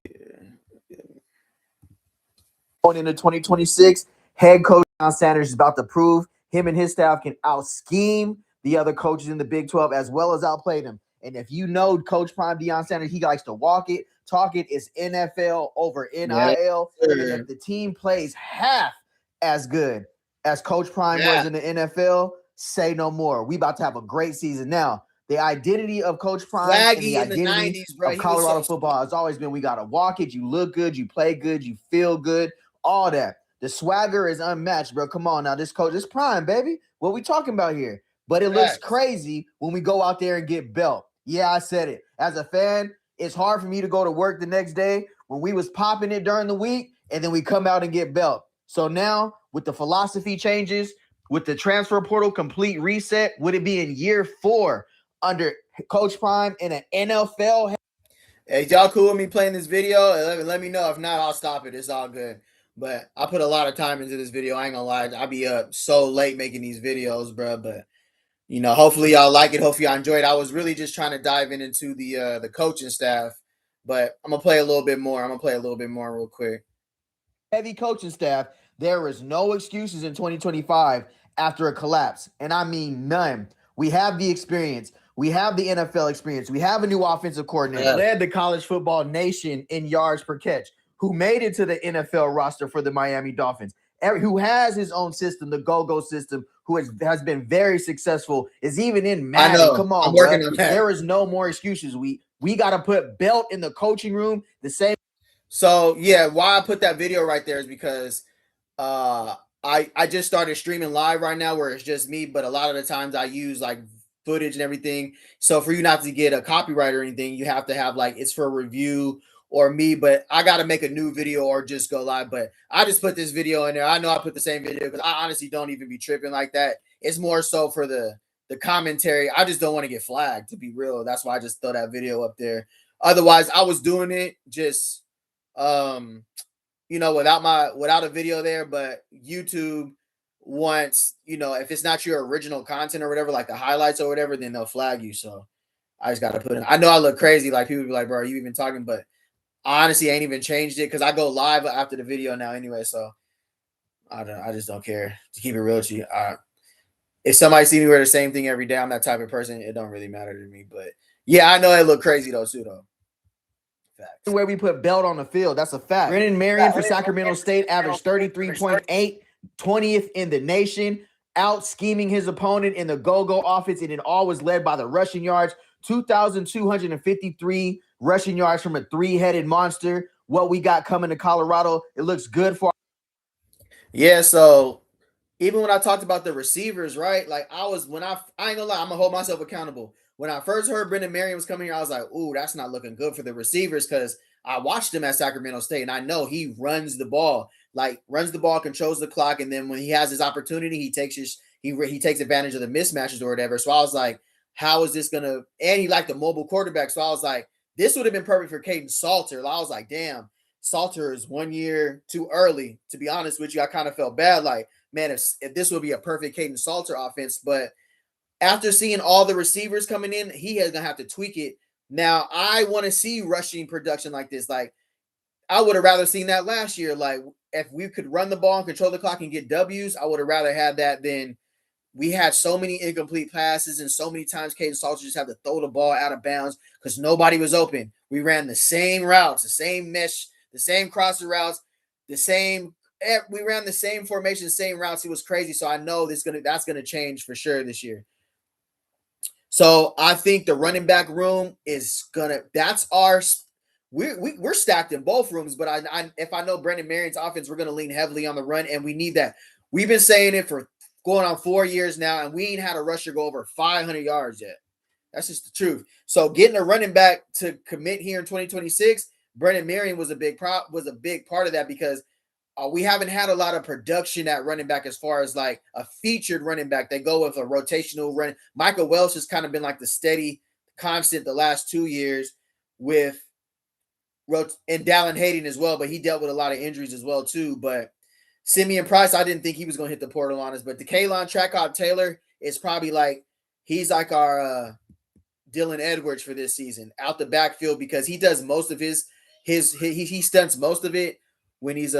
S1: Going into 2026, head coach Deion Sanders is about to prove him and his staff can out-scheme the other coaches in the Big 12 as well as outplay them. And if you know Coach Prime Deion Sanders, he likes to walk it, talk it. It's NFL over NIL. Yeah, and if the team plays half as good as Coach Prime was in the NFL, say no more. We about to have a great season. Now, the identity of Coach Prime and the identity of Colorado football has always been we got to walk it. You look good. You play good. You feel good. All that. The swagger is unmatched, bro. Come on now. This coach is Prime, baby. What we talking about here? But it looks crazy when we go out there and get belt. Yeah, I said it. As a fan, it's hard for me to go to work the next day when we was popping it during the week, and then we come out and get belt. So now, with the philosophy changes, with the transfer portal complete reset, would it be in year 4 under Coach Prime in an NFL? Hey, y'all cool with me playing this video? Let me know. If not, I'll stop it. It's all good. But I put a lot of time into this video. I ain't gonna lie. I'll be up so late making these videos, bro. But you know, hopefully y'all like it. Hopefully y'all enjoy it. I was really just trying to dive into the coaching staff, but I'm gonna play a little bit more. I'm gonna play a little bit more real quick. Heavy coaching staff. There is no excuses in 2025 after a collapse, and I mean none. We have the experience. We have the NFL experience. We have a new offensive coordinator. Led the college football nation in yards per catch, who made it to the NFL roster for the Miami Dolphins, who has his own system, the go-go system, who has been very successful, is even in Madden. I know. Come on, I'm working on that. There is no more excuses. We got to put belt in the coaching room the same. So, yeah, why I put that video right there is because I just started streaming live right now where it's just me, but a lot of the times I use like footage and everything. So for you not to get a copyright or anything, you have to have like it's for review or me, but I got to make a new video or just go live. But I just put this video in there. I know I put the same video because I honestly don't even be tripping like that. It's more so for the commentary. I just don't want to get flagged, to be real. That's why I just throw that video up there. Otherwise, I was doing it just you know, without a video there, but YouTube wants, you know, if it's not your original content or whatever, like the highlights or whatever, then they'll flag you. So I just got to put it. I know I look crazy. Like people be like, bro, are you even talking? But honestly, I ain't even changed it because I go live after the video now anyway. So I just don't care, to keep it real with you. If somebody see me wear the same thing every day, I'm that type of person. It don't really matter to me. But yeah, I know I look crazy though. Facts. Where we put belt on the field, that's a fact. Brennan Marion for Sacramento State averaged 33.8, 20th in the nation, out scheming his opponent in the go-go offense, and it all was led by the rushing yards. 2,253 rushing yards from a three-headed monster. What we got coming to Colorado, it looks good for. Yeah, so even when I talked about the receivers, right? Like I ain't gonna lie, I'm gonna hold myself accountable. When I first heard Brendan Marion was coming here, I was like, ooh, that's not looking good for the receivers because I watched him at Sacramento State and I know he runs the ball, controls the clock, and then when he has his opportunity, he takes advantage of the mismatches or whatever. So I was like, how is this gonna? And he liked the mobile quarterback, so I was like, this would have been perfect for Caden Salter. I was like, damn, Salter is 1 year too early. To be honest with you, I kind of felt bad, like, man, if this would be a perfect Caden Salter offense, but after seeing all the receivers coming in, he is gonna have to tweak it. Now, I want to see rushing production like this. Like, I would have rather seen that last year. Like, if we could run the ball and control the clock and get W's, I would have rather had that than we had so many incomplete passes and so many times Caden Salter just had to throw the ball out of bounds because nobody was open. We ran the same routes, the same mesh, the same crosser routes, we ran the same formation, same routes. It was crazy. So I know that's gonna change for sure this year. So I think the running back room is we're stacked in both rooms, but if I know Brendan Marion's offense, we're gonna lean heavily on the run, and we need that. We've been saying it for going on 4 years now, and we ain't had a rusher go over 500 yards yet. That's just the truth. So getting a running back to commit here in 2026, Brendan Marion was a big part of that because we haven't had a lot of production at running back as far as like a featured running back. They go with a rotational run. Michael Welch has kind of been like the steady constant the last 2 years. with and Dallin Hayden as well, but he dealt with a lot of injuries as well too. But Simeon Price, I didn't think he was going to hit the portal on us, but the Kalon Trackhawk Taylor is probably like he's like our Dylan Edwards for this season out the backfield because he does most of his he stunts most of it when he's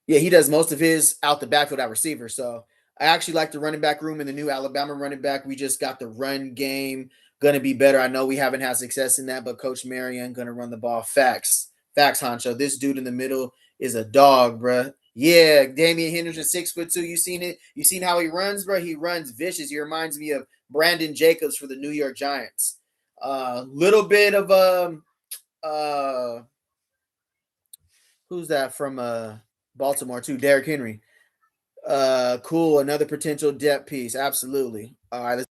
S1: he does most of his out the backfield at receiver. So I actually like the running back room in the new Alabama running back. We just got the run game going to be better. I know we haven't had success in that, but Coach Marion going to run the ball. Facts, Honcho. This dude in the middle is a dog, bruh. Yeah, Damian Henderson, 6'2". You seen it? You seen how he runs, bro? He runs vicious. He reminds me of Brandon Jacobs for the New York Giants. Little bit of who's that from Baltimore too? Derrick Henry. Cool. Another potential depth piece. Absolutely. All right.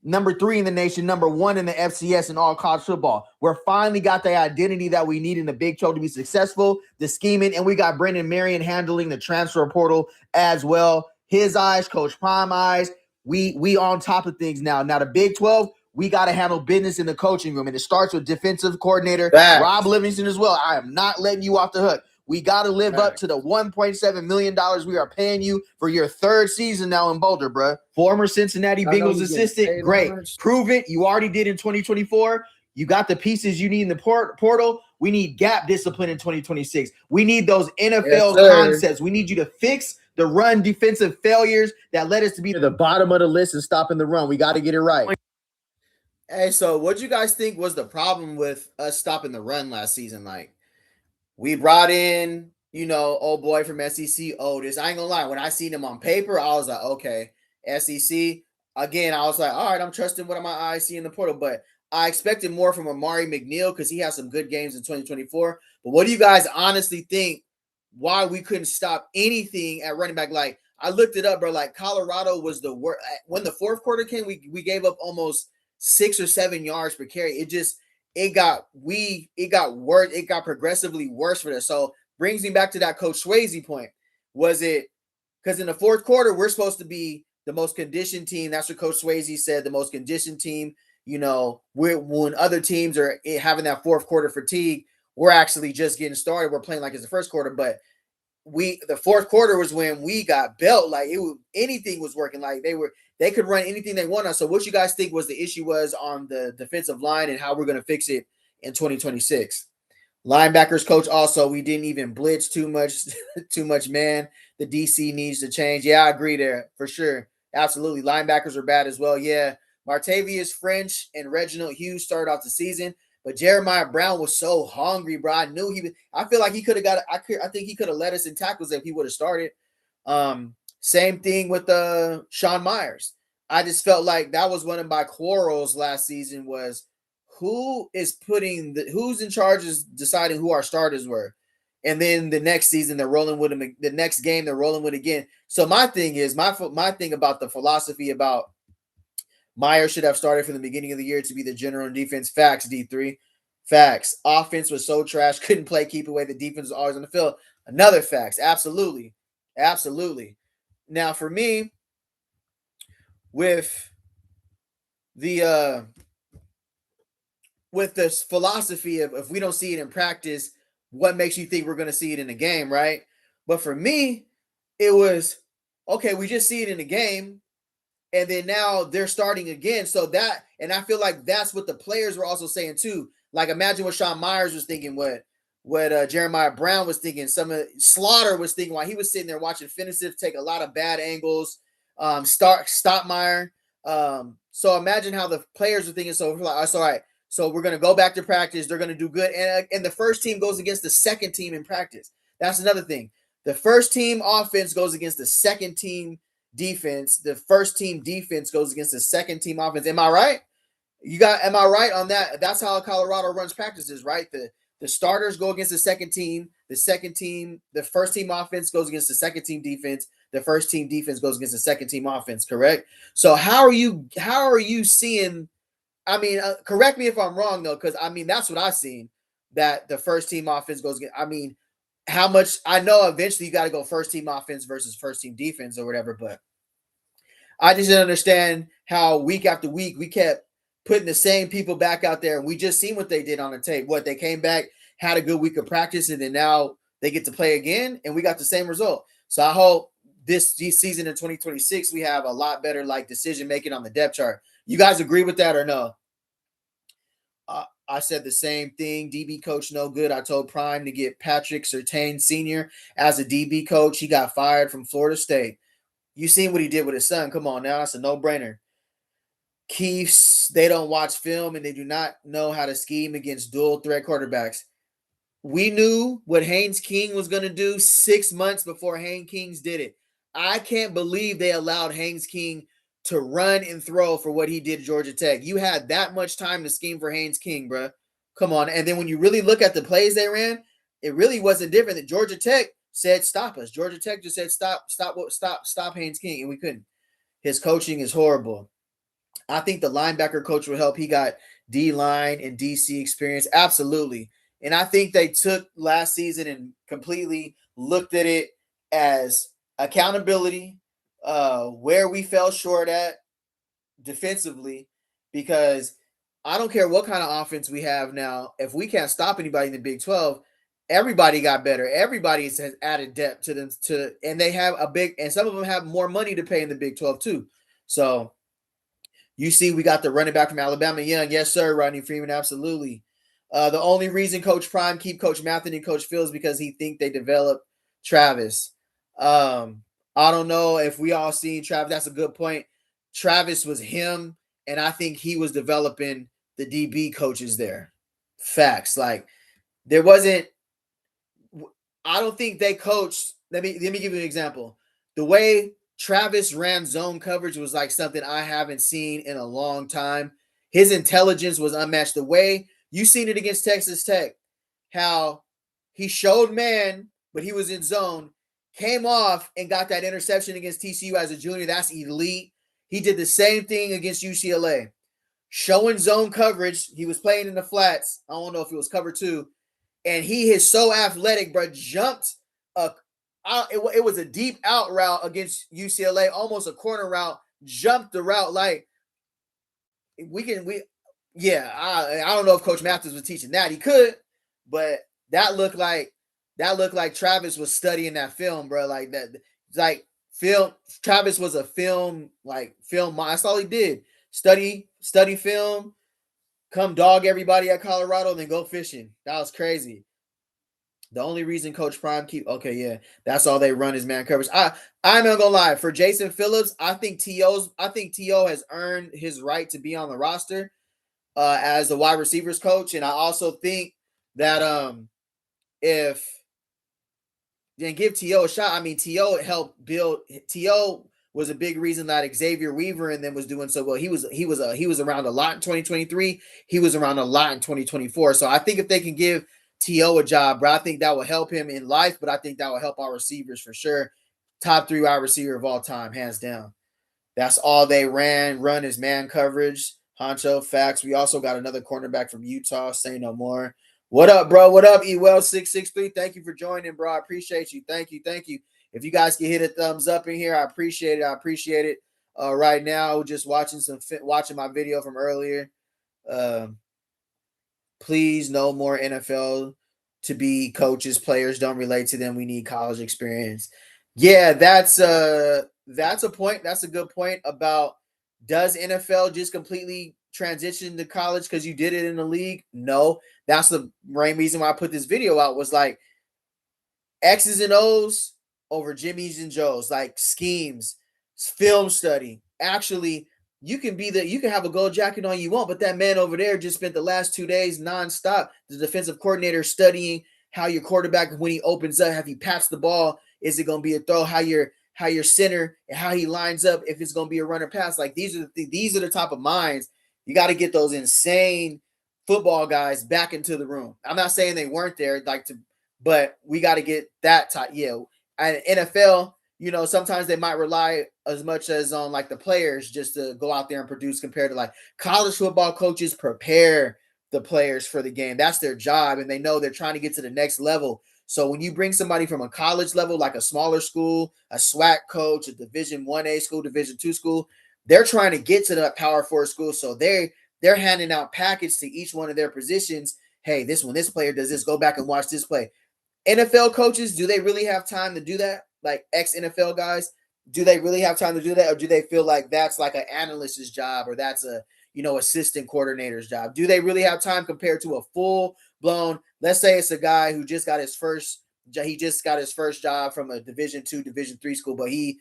S1: Number 3 in the nation, number 1 in the FCS in all college football. We're finally got the identity that we need in the Big 12 to be successful, the scheming, and we got Brendan Marion handling the transfer portal as well. His eyes, Coach Prime eyes. We on top of things now. Now the Big 12, we got to handle business in the coaching room, and it starts with defensive coordinator Rob Livingston as well. I am not letting you off the hook. We got to live up to the $1.7 million we are paying you for your 3rd season now in Boulder, bro. Former Cincinnati Bengals assistant, great. Prove it. You already did in 2024. You got the pieces you need in the portal. We need gap discipline in 2026. We need those NFL concepts. We need you to fix the run defensive failures that led us to be at the bottom of the list and stopping the run. We got to get it right. Hey, so what do you guys think was the problem with us stopping the run last season? Like, we brought in, old boy from SEC, Otis. I ain't gonna lie. When I seen him on paper, I was like, okay, SEC. Again, I was like, all right, I'm trusting what my eyes see in the portal. But I expected more from Amari McNeil because he has some good games in 2024. But what do you guys honestly think why we couldn't stop anything at running back? Like, I looked it up, bro. Like, Colorado was the worst. When the 4th quarter came, we gave up almost 6 or 7 yards per carry. It got worse. It got progressively worse for us. So brings me back to that Coach Swayze point. Was it because in the 4th quarter, we're supposed to be the most conditioned team? That's what Coach Swayze said, the most conditioned team. When other teams are having that 4th quarter fatigue, we're actually just getting started. We're playing like it's the 1st quarter, but the 4th quarter was when we got built. Like anything was working. Like they could run anything they want. So what you guys think was the issue was on the defensive line and how we're going to fix it in 2026? Linebackers coach also, we didn't even blitz too much, man. The DC needs to change. Yeah, I agree there for sure. Absolutely. Linebackers are bad as well. Yeah. Martavius French and Reginald Hughes started off the season, but Jeremiah Brown was so hungry, bro. I knew I feel like he could have got I think he could have led us in tackles if he would have started. Same thing with Sean Myers. I just felt like that was one of my quarrels last season was who's in charge of deciding who our starters were. And then the next season they're rolling with him. The next game they're rolling with again. So my thing is my thing about the philosophy about Myers should have started from the beginning of the year to be the general in defense. Facts, D3. Facts. Offense was so trash, couldn't play, keep away. The defense was always on the field. Another facts. Absolutely. Absolutely. Now, for me, with the this philosophy of if we don't see it in practice, what makes you think we're going to see it in the game, right? But for me, it was, okay, we just see it in the game, and then now they're starting again. So that, and I feel like that's what the players were also saying too. Like, imagine what Sean Myers was thinking, what Jeremiah Brown was thinking, some of Slaughter was thinking while he was sitting there watching Finisiv take a lot of bad angles, Stottmeyer. So imagine how the players are thinking. So like, that's all right. So we're going to go back to practice. They're going to do good. And the first team goes against the second team in practice. That's another thing. The first team offense goes against the second team defense. The first team defense goes against the second team offense. Am I right? Am I right on that? That's how Colorado runs practices, right? The starters go against the second team. The first team offense goes against the second team defense. The first team defense goes against the second team offense, correct? So how are you seeing? I mean, correct me if I'm wrong though, because I mean that's what I've seen. that the first team offense goes against. I mean, how much I know eventually you got to go first team offense versus first team defense or whatever, but I just didn't understand how week after week we kept putting the same people back out there. And we just seen what they did on the tape. What they came back, had a good week of practice, and then now they get to play again, and we got the same result. So I hope this season in 2026 we have a lot better like decision making on the depth chart. You guys agree with that or no? I said the same thing. DB coach no good. I told Prime to get Patrick Surtain Sr. as a DB coach. He got fired from Florida State. You seen what he did with his son. Come on now. That's a no-brainer. Chiefs, they don't watch film and they do not know how to scheme against dual threat quarterbacks. We knew what Haynes King was going to do 6 months before Haynes King did it. I can't believe they allowed Haynes King to run and throw for what he did at Georgia Tech. You had that much time to scheme for Haynes King, bro. Come on. And then when you really look at the plays they ran, it really wasn't different. That Georgia Tech said, stop us. Georgia Tech just said, stop Haynes King, and we couldn't. His coaching is horrible. I think the linebacker coach will help. He got D-line and DC experience. Absolutely. And I think they took last season and completely looked at it as accountability, where we fell short at defensively, because I don't care what kind of offense we have now. If we can't stop anybody in the Big 12, everybody got better. Everybody has added depth to them, and they have and some of them have more money to pay in the Big 12 too. So you see, we got the running back from Alabama, Young. Yes, sir, Rodney Freeman, absolutely. The only reason Coach Prime keep Coach Mathon and Coach Fields because he think they developed Travis. I don't know if we all seen Travis. That's a good point. Travis was him, and I think he was developing the DB coaches there. Facts. Like, there wasn't – I don't think they coached – let me give you an example. The way Travis ran zone coverage was like something I haven't seen in a long time. His intelligence was unmatched. The way – you seen it against Texas Tech, how he showed man, but he was in zone, came off and got that interception against TCU as a junior. That's elite. He did the same thing against UCLA. Showing zone coverage. He was playing in the flats. I don't know if it was cover two. And he is so athletic, bro. Jumped. It was a deep out route against UCLA, almost a corner route. Jumped the route like yeah, I don't know if Coach Mathis was teaching that. He could, but that looked like Travis was studying that film, bro. Like that, like film. Travis was a film. That's all he did. Study film. Come dog everybody at Colorado, and then go fishing. That was crazy. The only reason Coach Prime that's all they run is man coverage. I'm not gonna lie. For Jason Phillips, I think T.O. has earned his right to be on the roster as a wide receivers coach. And I also think that if then give T.O. a shot. I mean, T.O. helped build. T.O. was a big reason that Xavier Weaver and then was doing so well. He was around a lot in 2023. He was around a lot in 2024. So I think if they can give T.O. a job, bro, I think that will help him in life, but I think that will help our receivers for sure. Top 3 wide receiver of all time, hands down. That's all they run is man coverage. Honcho, facts. We also got another cornerback from Utah. Say no more. What up, bro? What up, Ewell663? Thank you for joining, bro. I appreciate you. Thank you. If you guys can hit a thumbs up in here, I appreciate it. Right now, just watching my video from earlier. Please, no more NFL to be coaches. Players don't relate to them. We need college experience. Yeah, that's a point. That's a good point about, does NFL just completely transition to college because you did it in the league? No. That's the main reason why I put this video out, was like X's and O's over Jimmy's and Joe's, like schemes, film study. Actually, you can have a gold jacket on you want, but that man over there just spent the last 2 days nonstop, the defensive coordinator, studying how your quarterback, when he opens up, have he patched the ball, is it going to be a throw, how your center and how he lines up, if it's going to be a runner pass. Like these are the type of minds. You got to get those insane football guys back into the room. I'm not saying they weren't there, but we got to get that type. Yeah, and NFL, sometimes they might rely as much as on like the players just to go out there and produce, compared to like college football coaches prepare the players for the game. That's their job, and they know they're trying to get to the next level. So when you bring somebody from a college level, like a smaller school, a SWAC coach, a Division 1A school, Division 2 school, they're trying to get to that Power 4 school. So they're handing out packets to each one of their positions. Hey, this player does this, go back and watch this play. NFL coaches, do they really have time to do that? Like ex-NFL guys, do they really have time to do that? Or do they feel like that's like an analyst's job, or that's a assistant coordinator's job? Do they really have time compared to a full-blown, let's say it's a guy who just got his first job from a Division 2, Division 3 school, but he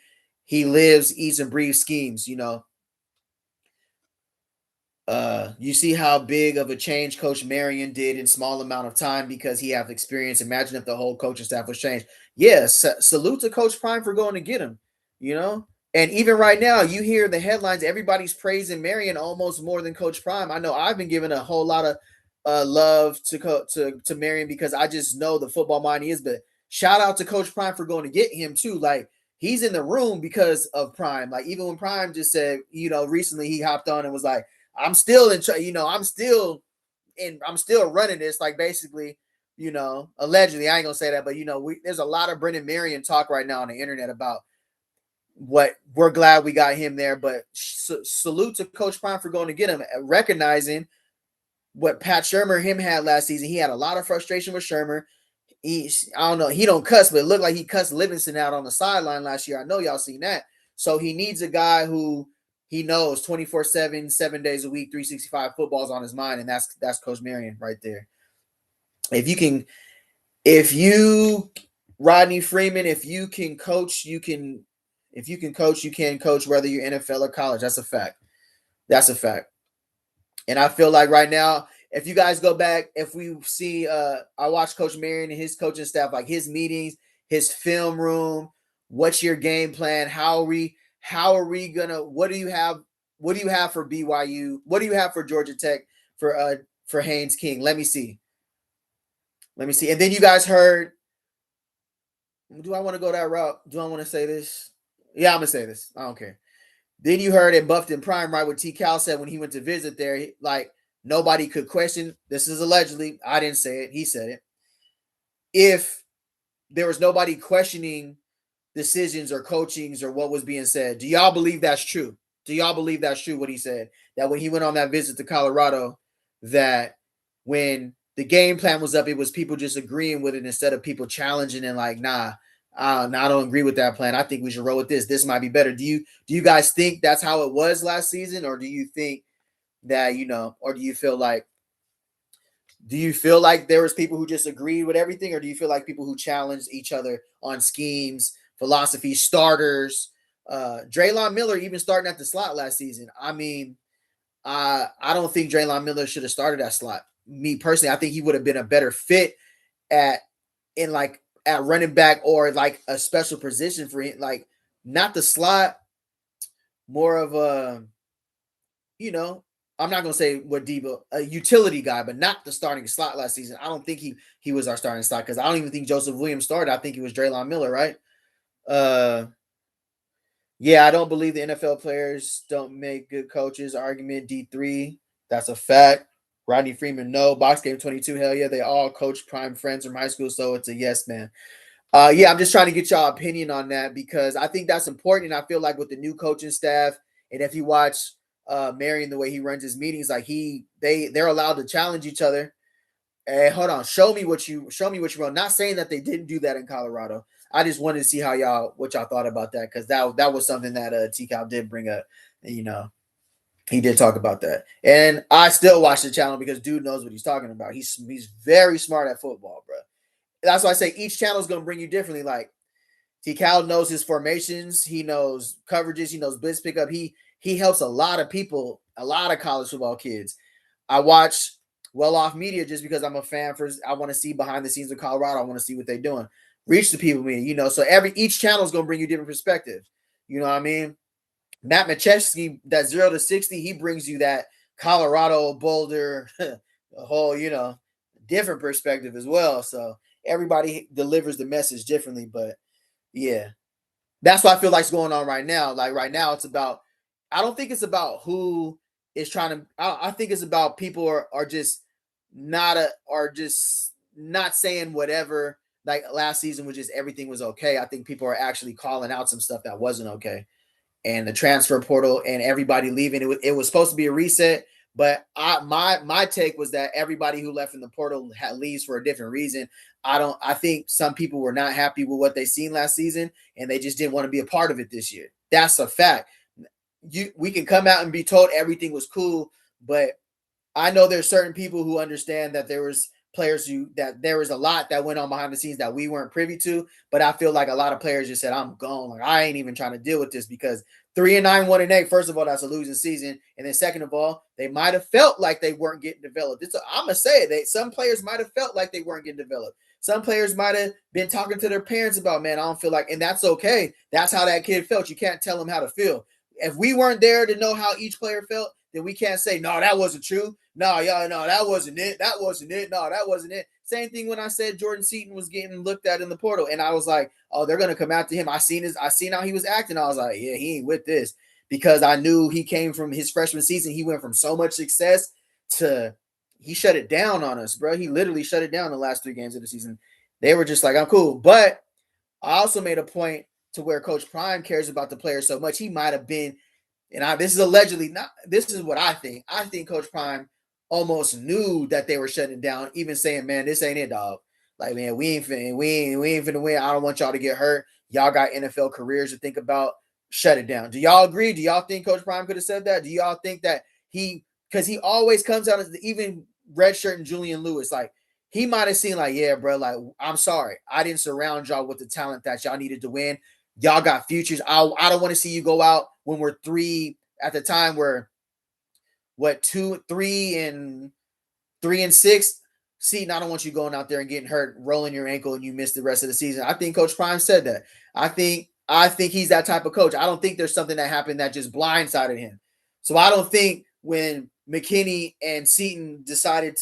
S1: lives, eats, and breathes schemes, you see how big of a change Coach Marion did in small amount of time because he has experience. Imagine if the whole coaching staff was changed. Yes, salute to Coach Prime for going to get him, And even right now, you hear the headlines, everybody's praising Marion almost more than Coach Prime. I know I've been giving a whole lot of love to Marion because I just know the football mind he is. But shout out to Coach Prime for going to get him too. Like, he's in the room because of Prime. Like, even when Prime just said, recently he hopped on and was like, I'm still I'm still running this, like, basically, allegedly. I ain't gonna say that, but there's a lot of Brendan Marion talk right now on the internet about what we're glad we got him there. But salute to Coach Prime for going to get him, recognizing what Pat Shurmur had last season. He had a lot of frustration with Shurmur. I don't know, he don't cuss, but it looked like he cussed Livingston out on the sideline last year. I know y'all seen that. So he needs a guy who he knows 24/7, 7 days a week, 365 footballs on his mind, and that's Coach Marion right there. Rodney Freeman, if you can coach, you can coach whether you're NFL or college. That's a fact. And I feel like right now, if you guys go back, if we see, I watched Coach Marion and his coaching staff, like his meetings, his film room. What's your game plan? How are we gonna? What do you have for BYU? What do you have for Georgia Tech for Haynes King? Let me see. And then you guys heard. Do I want to go that route? Do I want to say this? Yeah, I'm gonna say this. I don't care. Then you heard at Buffton Prime, right, what T. Cal said when he went to visit there, like, nobody could question. This is allegedly. I didn't say it. He said it. If there was nobody questioning decisions or coachings or what was being said, do y'all believe that's true? Do y'all believe that's true, what he said? That when he went on that visit to Colorado, that when the game plan was up, it was people just agreeing with it instead of people challenging and like, nah, I don't agree with that plan. I think we should roll with this. This might be better. Do you guys think that's how it was last season? Or do you think that, or do you feel like there was people who just agreed with everything? Or do you feel like people who challenged each other on schemes, philosophy, starters, Draylon Miller even starting at the slot last season? I mean, I don't think Draylon Miller should have started that slot. Me personally, I think he would have been a better fit at running back or like a special position for him, like not the slot, more of a, I'm not gonna say what Debo, a utility guy, but not the starting slot last season. I don't think he was our starting slot because I don't even think Joseph Williams started. I think it was Draylon Miller, right? Yeah, I don't believe the NFL players don't make good coaches. Argument D3, that's a fact. Rodney Freeman, no. Box Game 22, hell yeah, they all coach Prime friends from high school, so it's a yes, man. Yeah, I'm just trying to get y'all opinion on that because I think that's important. And I feel like with the new coaching staff, and if you watch Marion, the way he runs his meetings, like they're allowed to challenge each other. Hey, hold on, show me what you wrote. Not saying that they didn't do that in Colorado. I just wanted to see what y'all thought about that because that was something that T Cal did bring up. He did talk about that, and I still watch the channel because dude knows what he's talking about. He's very smart at football, bro. That's why I say each channel is going to bring you differently. Like T. Cal knows his formations, he knows coverages, he knows blitz pickup. He helps a lot of people, a lot of college football kids. I watch Well Off Media just because I'm a fan. I want to see behind the scenes of Colorado. I want to see what they're doing. Reach the people, So each channel is going to bring you different perspective. You know what I mean? Matt Machewski, that 0 to 60, he brings you that Colorado, Boulder, a whole, different perspective as well. So everybody delivers the message differently, but yeah, that's what I feel like's going on right now. Like right now, it's about, I don't think it's about who is trying to, I think it's about people are just are just not saying whatever. Like last season was just everything was okay. I think people are actually calling out some stuff that wasn't okay. And the transfer portal and everybody leaving, it was supposed to be a reset. But my take was that everybody who left in the portal leaves for a different reason. I think some people were not happy with what they seen last season, and they just didn't want to be a part of it this year. That's a fact. We can come out and be told everything was cool, but I know there's certain people who understand that there was that there was a lot that went on behind the scenes that we weren't privy to. But I feel like a lot of players just said, "I'm gone. Like I ain't even trying to deal with this," because 3-9, 1-8. First of all, that's a losing season, and then second of all, they might have felt like they weren't getting developed. I'm gonna say it. Some players might have felt like they weren't getting developed. Some players might have been talking to their parents about, "Man, I don't feel like," and that's okay. That's how that kid felt. You can't tell him how to feel. If we weren't there to know how each player felt, then we can't say, "No, that wasn't true. No, y'all, no, that wasn't it. That wasn't it. No, that wasn't it." Same thing when I said Jordan Seaton was getting looked at in the portal, and I was like, "Oh, they're gonna come after him." I seen how he was acting. I was like, "Yeah, he ain't with this," because I knew he came from his freshman season. He went from so much success to he shut it down on us, bro. He literally shut it down the last 3 games of the season. They were just like, "I'm cool," but I also made a point to where Coach Prime cares about the players so much. He might have been, and this is allegedly not. This is what I think. I think Coach Prime almost knew that they were shutting down, even saying, "Man, this ain't it, dog. Like, man, we ain't finna win. I don't want y'all to get hurt. Y'all got NFL careers to think about. Shut it down." Do y'all agree? Do y'all think Coach Prime could have said that? Do y'all think that because he always comes out as even redshirt and Julian Lewis, like he might have seen like, "Yeah, bro, like I'm sorry, I didn't surround y'all with the talent that y'all needed to win. Y'all got futures. I don't want to see you go out when we're 3 at the time. We're what 3-6. See, I don't want you going out there and getting hurt, rolling your ankle, and you miss the rest of the season." I think Coach Prime said that. I think he's that type of coach. I don't think there's something that happened that just blindsided him. So I don't think when McKinney and Seaton decided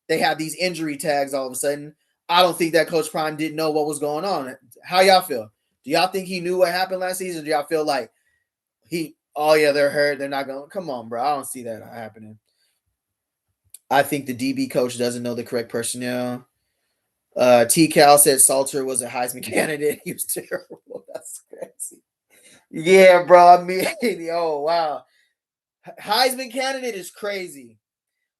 S1: they have these injury tags all of a sudden, I don't think that Coach Prime didn't know what was going on. How y'all feel? Do y'all think he knew what happened last season? Do y'all feel like oh yeah, they're hurt, they're not going? Come on, bro. I don't see that happening. I think the DB coach doesn't know the correct personnel. T. Cal said Salter was a Heisman candidate. He was terrible. That's crazy. Yeah, bro. I mean, oh wow. Heisman candidate is crazy.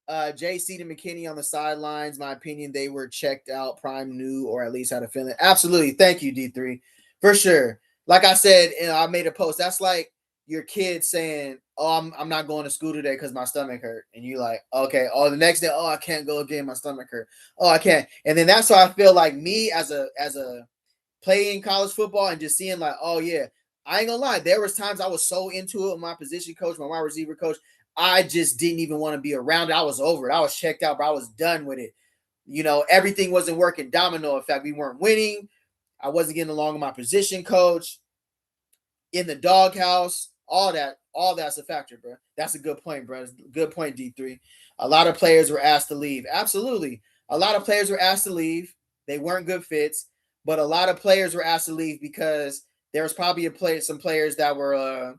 S1: JC and McKinney on the sidelines. My opinion, they were checked out. Prime knew, or at least had a feeling. Absolutely. Thank you, D3. For sure. Like I said, I made a post. That's like your kid saying, "Oh, I'm not going to school today because my stomach hurt," and you like, okay. Oh, the next day, "Oh, I can't go again. My stomach hurt. Oh, I can't." And then that's why I feel like me as a playing college football and just seeing like, oh yeah, I ain't gonna lie. There was times I was so into it with my position coach, my wide receiver coach. I just didn't even want to be around it. I was over it. I was checked out, but I was done with it. Everything wasn't working. Domino effect. We weren't winning. I wasn't getting along with my position coach. In the doghouse, all that's a factor, bro. That's a good point, bro. Good point, D3. A lot of players were asked to leave. Absolutely. A lot of players were asked to leave. They weren't good fits, but a lot of players were asked to leave because there was probably some players that were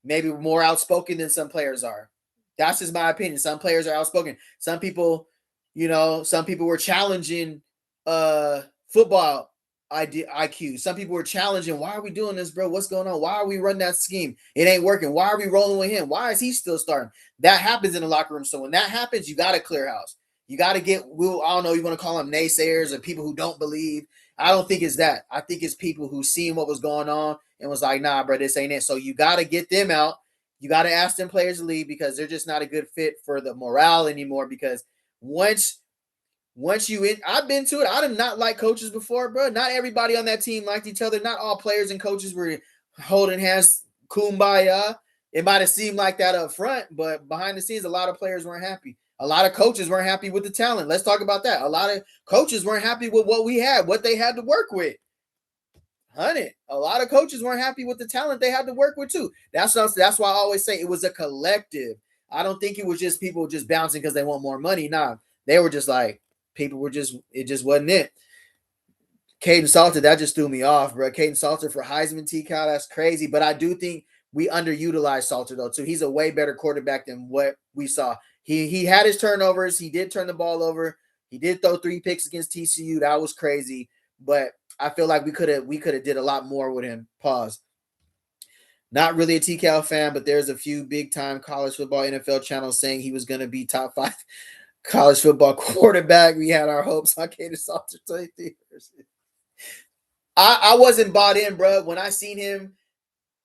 S1: maybe more outspoken than some players are. That's just my opinion. Some players are outspoken. Some people were challenging football IQ. Some people were challenging, "Why are we doing this, bro? What's going on? Why are we running that scheme? It ain't working. Why are we rolling with him? Why is he still starting?" That happens in the locker room. So when that happens, you got to clear house. You got to I don't know, you want to call them naysayers or people who don't believe. I don't think it's that. I think it's people who seen what was going on and was like, "Nah, bro, this ain't it." So you got to get them out. You got to ask them players to leave because they're just not a good fit for the morale anymore. Because once I've been to it. I did not like coaches before, bro. Not everybody on that team liked each other. Not all players and coaches were holding hands, kumbaya. It might have seemed like that up front, but behind the scenes, a lot of players weren't happy. A lot of coaches weren't happy with the talent. Let's talk about that. A lot of coaches weren't happy with what we had, what they had to work with. A lot of coaches weren't happy with the talent they had to work with too. That's why I always say it was a collective. I don't think it was just people just bouncing because they want more money. Nah, they were just like, it just wasn't it. Caden Salter, that just threw me off, bro. Caden Salter for Heisman T-Cal, that's crazy. But I do think we underutilized Salter, though, too. He's a way better quarterback than what we saw. He had his turnovers. He did turn the ball over. He did throw 3 picks against TCU. That was crazy. But I feel like we could have did a lot more with him. Pause. Not really a TCal fan, but there's a few big time college football NFL channels saying he was going to be top 5 college football quarterback. We had our hopes on Kaden Salter. I wasn't bought in, bro. When I seen him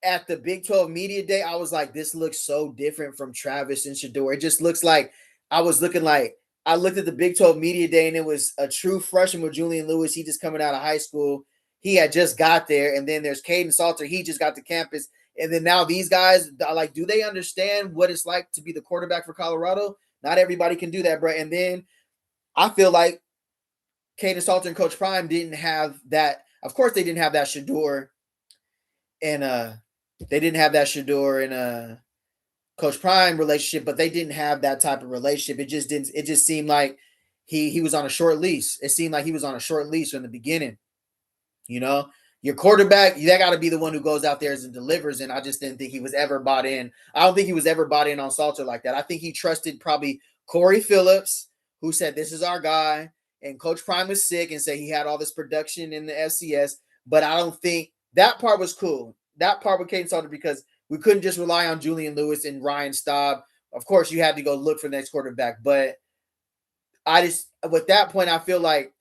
S1: at the Big 12 Media Day, I was like, this looks so different from Travis and Shedeur. It just looks like I looked at the Big 12 Media Day, and it was a true freshman with Julian Lewis. He just coming out of high school. He had just got there. And then there's Kaden Salter. He just got to campus. And then now these guys, like, do they understand what it's like to be the quarterback for Colorado? Not everybody can do that, bro. And then I feel like Kaden Salter and Coach Prime didn't have that. Of course, they didn't have that Shedeur and Coach Prime relationship, but they didn't have that type of relationship. It just seemed like he was on a short leash. It seemed like he was on a short leash from the beginning. You know, your quarterback, that got to be the one who goes out there and delivers. And I just didn't think he was ever bought in. I don't think he was ever bought in on Salter like that. I think he trusted probably Corey Phillips, who said, this is our guy. And Coach Prime was sick and said he had all this production in the FCS. But I don't think that part was cool. That part with Kaden Salter, because we couldn't just rely on Julian Lewis and Ryan Staub. Of course, you had to go look for the next quarterback. But with that point, I feel like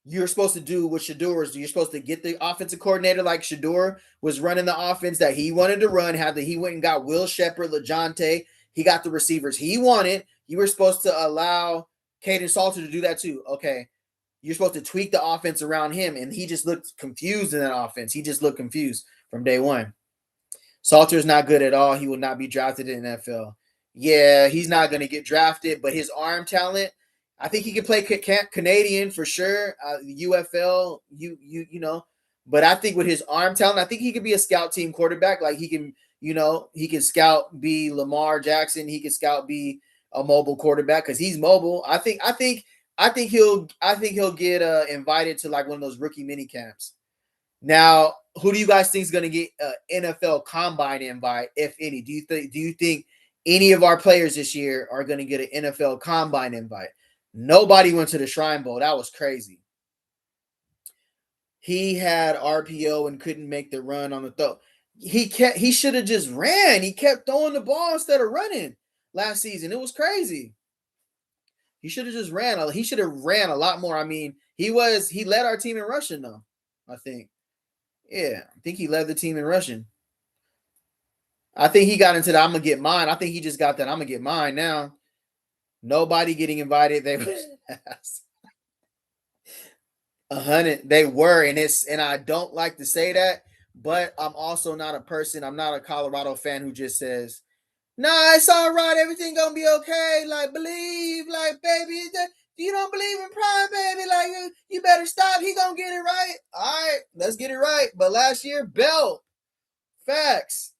S1: you're supposed to do what Shedeur is. You're supposed to get the offensive coordinator like Shedeur was running the offense that he wanted to run. He went and got Will Shepherd, LeJontay. He got the receivers he wanted. You were supposed to allow Kaden Salter to do that too. Okay, you're supposed to tweak the offense around him, and he just looked confused in that offense. He just looked confused from day one. Salter's not good at all. He will not be drafted in the NFL. Yeah, he's not going to get drafted, but his arm talent, I think he can play Canadian for sure. UFL, you know, but I think with his arm talent, I think he could be a scout team quarterback. Like he can scout, be Lamar Jackson. He can scout, be a mobile quarterback because he's mobile. I think he'll get invited to like one of those rookie mini camps. Now, who do you guys think is going to get an NFL Combine invite, if any? Do you think any of our players this year are going to get an NFL Combine invite? Nobody went to the Shrine Bowl. That was crazy. He had RPO and couldn't make the run on the throw. He should have just ran. He kept throwing the ball instead of running last season. It was crazy. He should have just ran. He should have ran a lot more. I mean, he led our team in rushing though, I think. Yeah, I think he led the team in rushing. I think he got into the I'm going to get mine. I think he just got that I'm going to get mine now. Nobody getting invited. They were 100. They were, and I don't like to say that, but I'm also not a person. I'm not a Colorado fan who just says, "Nah, it's all right. Everything gonna be okay. Like believe, like baby. You don't believe in Prime, baby. Like you better stop. He gonna get it right. All right, let's get it right." But last year, belt facts.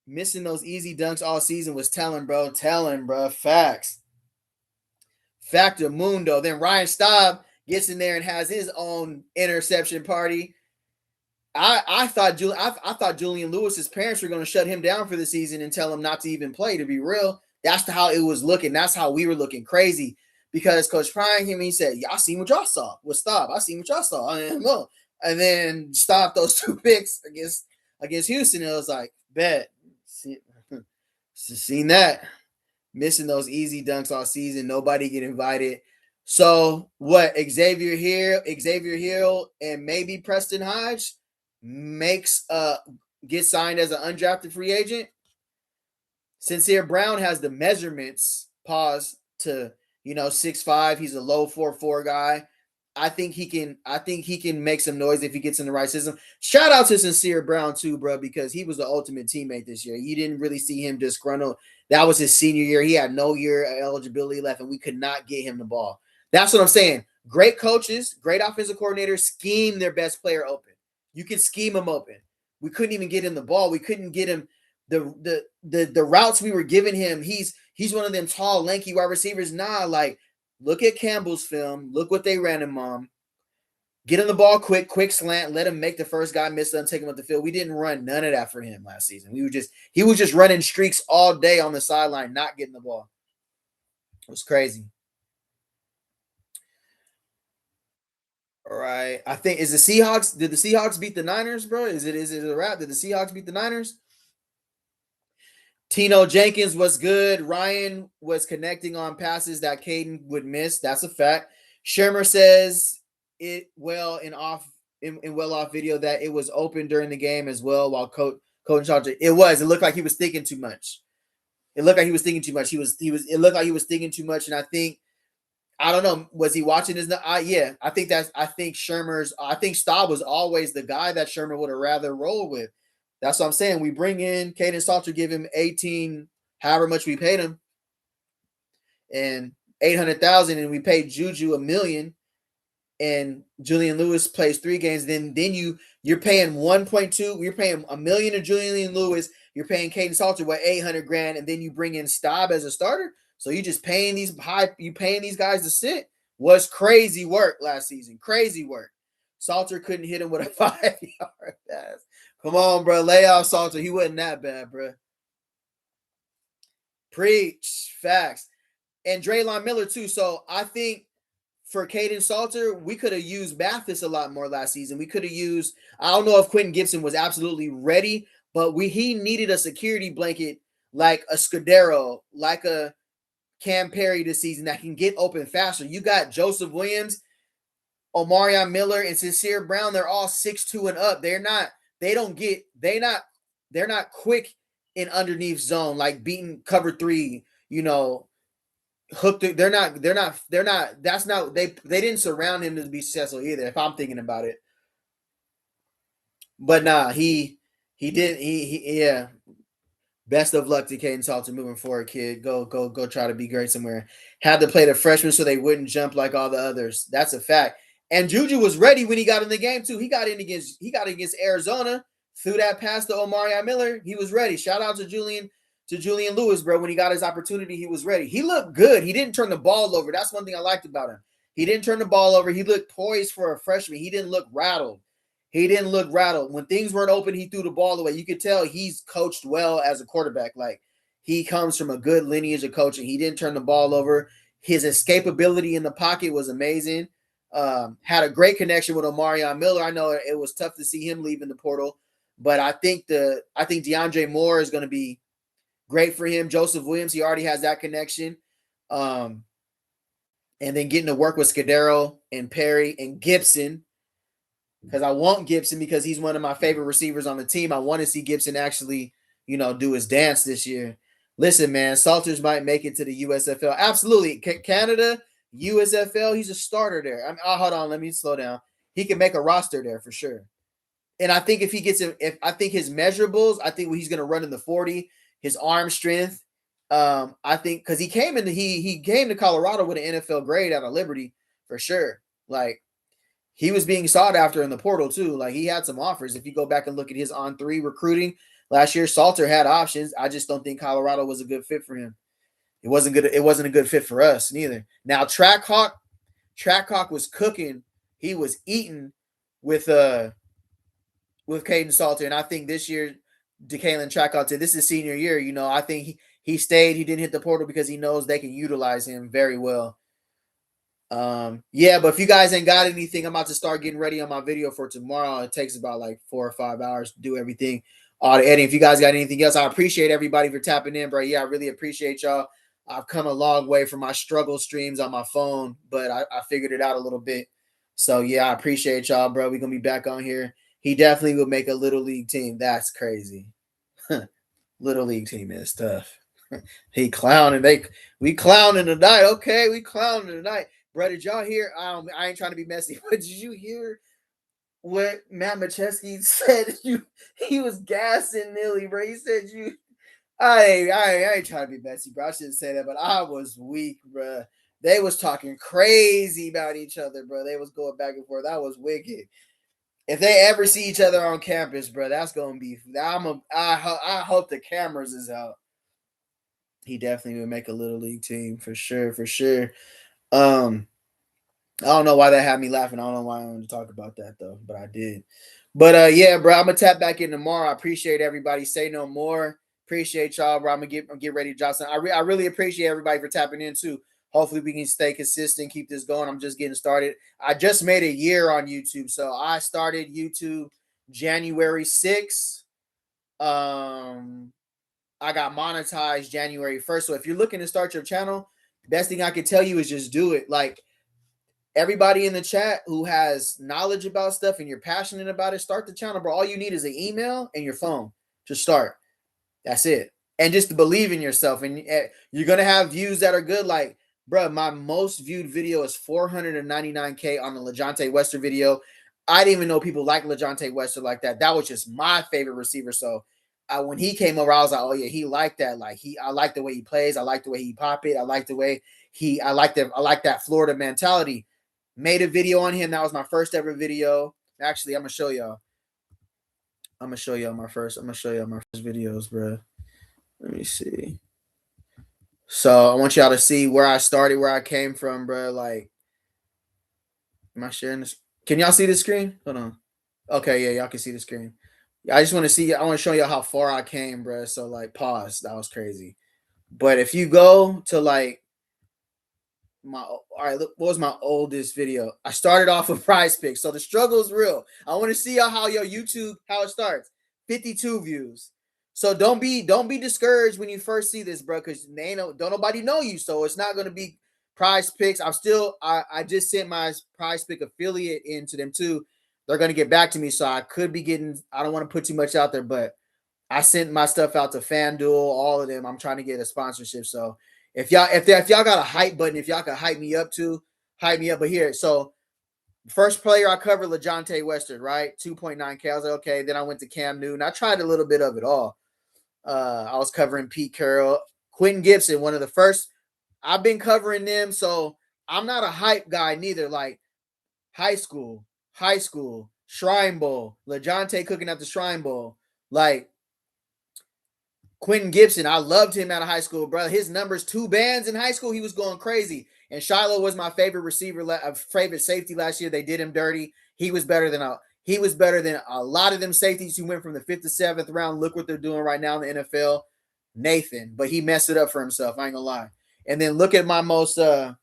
S1: Missing those easy dunks all season was telling, bro. Facts. Factor Mundo. Then Ryan Staub gets in there and has his own interception party. I thought Julian Lewis's parents were going to shut him down for the season and tell him not to even play, to be real. That's how it was looking. That's how we were looking crazy because Coach Prime he said, "Y'all seen what y'all saw with Staub. I seen what y'all saw." And then Staub those 2 picks against Houston. It was like, bet. Seen that. Missing those easy dunks all season. Nobody get invited. So what? Xavier Hill, and maybe Preston Hodge get signed as an undrafted free agent. Sincere Brown has the measurements. Pause to 6'5". He's a low 4'4" guy. I think he can make some noise if he gets in the right system. Shout out to Sincere Brown too, bro, because he was the ultimate teammate this year. You didn't really see him disgruntled. That was his senior year. He had no year eligibility left, and we could not get him the ball. That's what I'm saying. Great coaches, great offensive coordinators scheme their best player open. You can scheme him open. We couldn't even get him the ball. We couldn't get him the routes we were giving him. He's one of them tall, lanky wide receivers. Nah, like look at Campbell's film. Look what they ran him on. Get him the ball quick slant. Let him make the first guy miss and take him up the field. We didn't run none of that for him last season. He was just running streaks all day on the sideline, not getting the ball. It was crazy. All right. I think is the Seahawks. Did the Seahawks beat the Niners, bro? Is it a wrap? Did the Seahawks beat the Niners? Tino Jenkins was good. Ryan was connecting on passes that Caden would miss. That's a fact. Shermer says it well in well off video that it was open during the game as well while coach charge. It was. It looked like he was thinking too much. It looked like he was thinking too much. It looked like he was thinking too much, and I don't know. Was he watching his? Yeah, I think Shermer's. I think Staub was always the guy that Shermer would have rather roll with. That's what I'm saying. We bring in Caden Salter, give him 18, however much we paid him, and 800,000, and we paid Juju $1 million, and Julian Lewis plays 3 games. Then you're paying 1.2. You're paying $1 million to Julian Lewis. You're paying Caden Salter what 800 grand, and then you bring in Staub as a starter. So you just paying these guys to sit. Was crazy work last season. Crazy work. Salter couldn't hit him with a 5-yard pass. Come on, bro. Lay off Salter. He wasn't that bad, bro. Preach. Facts. And Draylon Miller, too. So I think for Caden Salter, we could have used Mathis a lot more last season. We could have used, I don't know if Quentin Gibson was absolutely ready, but he needed a security blanket like a Scudero, like a Cam Perry this season that can get open faster. You got Joseph Williams, Omarion Miller, and Sincere Brown. They're all 6'2" and up. They're not quick in underneath zone, like beating cover 3, hooked. They didn't surround him to be successful either, if I'm thinking about it. But nah, he did. Yeah. Best of luck to Caden Salter moving forward, kid. Go try to be great somewhere. Had to play the freshmen so they wouldn't jump like all the others. That's a fact. And Juju was ready when he got in the game too. He got against Arizona, threw that pass to Omarion Miller. He was ready. Shout out to Julian Lewis, bro. When he got his opportunity, he was ready. He looked good. He didn't turn the ball over. That's one thing I liked about him. He didn't turn the ball over. He looked poised for a freshman. He didn't look rattled. When things weren't open, he threw the ball away. You could tell he's coached well as a quarterback. Like, he comes from a good lineage of coaching. He didn't turn the ball over. His escapability in the pocket was amazing. Had a great connection with Omarion Miller. I know it was tough to see him leaving the portal, but I think DeAndre Moore is going to be great for him. Joseph Williams, he already has that connection. And then getting to work with Scudero and Perry and Gibson, because I want Gibson because he's one of my favorite receivers on the team. I want to see Gibson actually, do his dance this year. Listen, man, Salters might make it to the USFL. Absolutely. Canada, USFL, he's a starter there. Hold on, let me slow down. He can make a roster there for sure. And I think I think his measurables, I think he's going to run in the 40, his arm strength. I think because he came to Colorado with an NFL grade out of Liberty for sure. Like, he was being sought after in the portal too. Like, he had some offers. If you go back and look at his on-3 recruiting last year, Salter had options. I just don't think Colorado was a good fit for him. It wasn't good. It wasn't a good fit for us neither. Now, Trackhawk was cooking. He was eating with Caden Salter, and I think this year, DeKalen Trackhawk this is senior year. I think he stayed. He didn't hit the portal because he knows they can utilize him very well. Yeah, but if you guys ain't got anything, I'm about to start getting ready on my video for tomorrow. It takes about like 4 or 5 hours to do everything, all the editing. If you guys got anything else, I appreciate everybody for tapping in, bro. Yeah, I really appreciate y'all. I've come a long way from my struggle streams on my phone, but I figured it out a little bit. So yeah, I appreciate y'all, bro. We're gonna be back on here. He definitely will make a little league team. That's crazy. Little league team is tough. He clowning. We clowning tonight. Okay, we clowning tonight. Bro, did y'all hear? I ain't trying to be messy, but did you hear what Matt Macheski said? He was gassing Nilly, bro. He said I ain't trying to be messy, bro. I shouldn't say that, but I was weak, bro. They was talking crazy about each other, bro. They was going back and forth. That was wicked. If they ever see each other on campus, bro, that's gonna be. I hope the cameras is out. He definitely would make a little league team for sure, for sure. I don't know why that had me laughing. I don't know why I wanted to talk about that though, but I did. But yeah, bro, I'm gonna tap back in tomorrow. I appreciate everybody. Say no more. Appreciate y'all, bro. I'm gonna get ready to drop some. I really appreciate everybody for tapping in too. Hopefully we can stay consistent, keep this going. I'm just getting started. I just made a year on YouTube. So I started YouTube January 6th. I got monetized January 1st. So if you're looking to start your channel, best thing I can tell you is just do it. Like, everybody in the chat who has knowledge about stuff and you're passionate about it, start the channel, bro. All you need is an email and your phone to start. That's it. And just to believe in yourself. And you're going to have views that are good. Like, bro, my most viewed video is 499K on the LeJohntay Wester video. I didn't even know people like LeJohntay Wester like that. That was just my favorite receiver. So when he came over, I was like, oh yeah, he liked that. Like, I like the way he plays. I like the way he pop it. I like the way I like that Florida mentality. Made a video on him. That was my first ever video. Actually, I'm gonna show y'all. I'm gonna show y'all my first videos, bro. Let me see. So I want y'all to see where I started, where I came from, bro. Like, am I sharing this? Can y'all see the screen? Hold on. Okay, yeah, y'all can see the screen. I just want to see. I want to show y'all how far I came, bro. So like, pause. That was crazy. But if you go to like all right, look, what was my oldest video? I started off with Prize Picks, so the struggle is real. I want to see how your YouTube how it starts. 52 views. So don't be discouraged when you first see this, bro, because don't nobody know you, so it's not gonna be Prize Picks. I just sent my Prize Pick affiliate into them too. They're gonna get back to me, so I could be getting. I don't want to put too much out there, but I sent my stuff out to FanDuel, all of them. I'm trying to get a sponsorship, so. If y'all got a hype button, if y'all can hype me up too, hype me up. But here, so first player I covered, LeJohntay Wester, right? 2.9K. I was like, okay. Then I went to Cam Newton. I tried a little bit of it all. I was covering Pete Carroll, Quentin Gibson, one of the first. I've been covering them, so I'm not a hype guy neither. Like high school, Shrine Bowl, LeJohntay cooking at the Shrine Bowl, like. Quentin Gibson, I loved him out of high school, bro. His numbers, 2 bands in high school, he was going crazy. And Shiloh was my favorite receiver, favorite safety last year. They did him dirty. He was better than a lot of them safeties who went from the 5th to 7th round. Look what they're doing right now in the NFL. Nathan, but he messed it up for himself. I ain't gonna lie. And then look at my most. How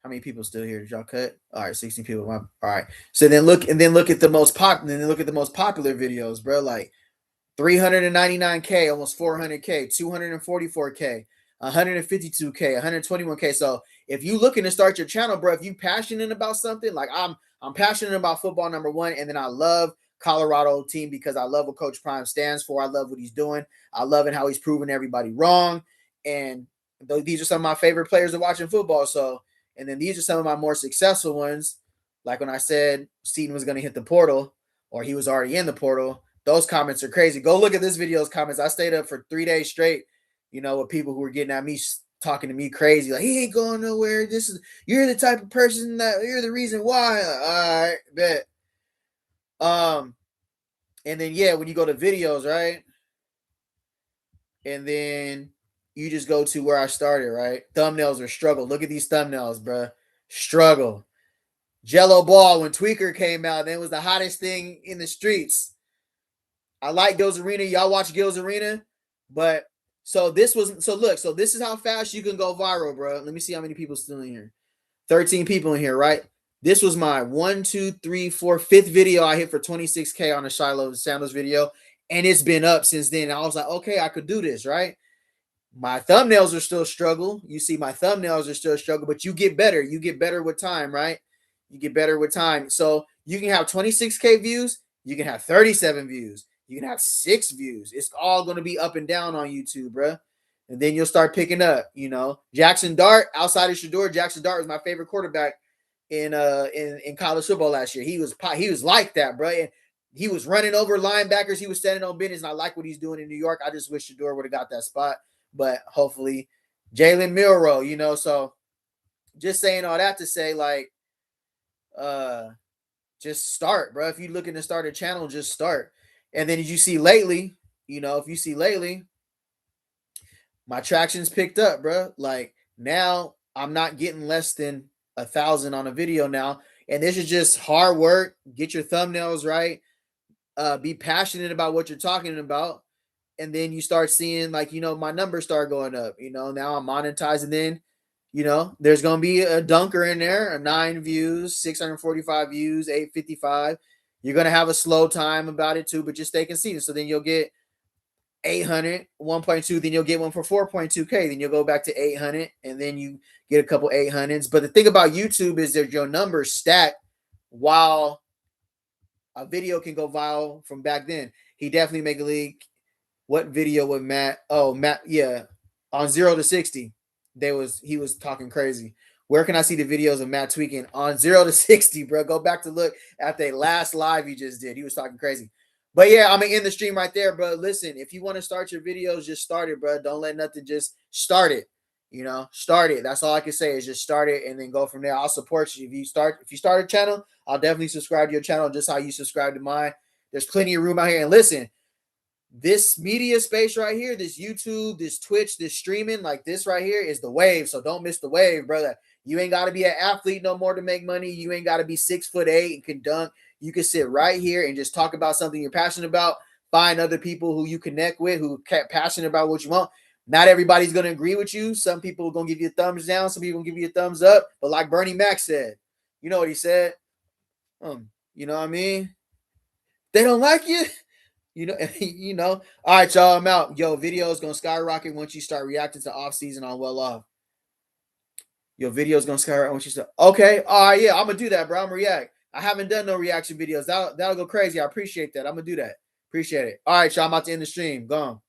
S1: many people still here? Did y'all cut? All right, 16 people. All right. So then look at the most popular videos, bro. Like. 399K, almost 400K, 244K, 152K, 121K. So if you looking to start your channel, bro, if you passionate about something, like I'm passionate about football, number one, and then I love Colorado team because I love what Coach Prime stands for. I love what he's doing. I love it how he's proving everybody wrong. And these are some of my favorite players to watch in football. So, and then these are some of my more successful ones. Like when I said Seaton was going to hit the portal, or he was already in the portal. Those comments are crazy. Go look at this video's comments. I stayed up for 3 days straight, with people who were getting at me, talking to me crazy. Like, he ain't going nowhere. You're the type of person you're the reason why. All right, bet. And then, yeah, when you go to videos, right? And then you just go to where I started, right? Thumbnails are struggle. Look at these thumbnails, bro. Struggle. Jello Ball when Tweaker came out, then it was the hottest thing in the streets. I like Gil's Arena. Y'all watch Gil's Arena. But this is how fast you can go viral, bro. Let me see how many people still in here. 13 people in here, right? This was my 1, 2, 3, 4, 5th video I hit for 26K on a Shiloh Sanders video. And it's been up since then. I was like, okay, I could do this, right? My thumbnails are still struggle. You see my thumbnails are still struggle, but you get better. You get better with time, right? You get better with time. So you can have 26K views. You can have 37 views. You can have 6 views. It's all going to be up and down on YouTube, bro. And then you'll start picking up, Jackson Dart, outside of Shador. Jackson Dart was my favorite quarterback in college football last year. He was like that, bro. And he was running over linebackers. He was standing on business, and I like what he's doing in New York. I just wish Shador would have got that spot. But hopefully, Jalen Milroe, so just saying all that to say, like, just start, bro. If you're looking to start a channel, just start. And then if you see lately, my traction's picked up, bro. Like now I'm not getting less than 1,000 on a video now. And this is just hard work. Get your thumbnails right. Be passionate about what you're talking about. and then you start seeing like, my numbers start going up. Now I'm monetizing. Then, there's gonna be a dunker in there, a 9 views, 645 views, 855. You're gonna have a slow time about it too, but just stay consistent. So then you'll get 800, 1.2, then you'll get one for 4.2K, then you'll go back to 800, and then you get a couple 800s. But the thing about YouTube is that your numbers stack while a video can go viral from back then. He definitely make a league. What video with Matt? Oh, Matt, yeah. On 0 to 60, he was talking crazy. Where can I see the videos of Matt tweaking on 0 to 60, bro? Go back to look at the last live he just did. He was talking crazy. But yeah, I'm gonna end the stream right there, bro. Listen, if you want to start your videos, just start it, bro. Don't let nothing, just start it. Start it. That's all I can say is just start it and then go from there. I'll support you. If you start a channel, I'll definitely subscribe to your channel just how you subscribe to mine. There's plenty of room out here. And listen, this media space right here, this YouTube, this Twitch, this streaming, like this right here is the wave. So don't miss the wave, brother. You ain't got to be an athlete no more to make money. You ain't got to be 6'8" and can dunk. You can sit right here and just talk about something you're passionate about. Find other people who you connect with, who are passionate about what you want. Not everybody's going to agree with you. Some people are going to give you a thumbs down. Some people are going to give you a thumbs up. But like Bernie Mac said, you know what he said? You know what I mean? They don't like you. All right, y'all. I'm out. Yo, video is going to skyrocket once you start reacting to offseason on Well Off. Your video is going to skyrocket once you start. Okay. All right. Yeah, I'm going to do that, bro. I'm going to react. I haven't done no reaction videos. That'll go crazy. I appreciate that. I'm going to do that. Appreciate it. All right, y'all. I'm about to end the stream. Gone.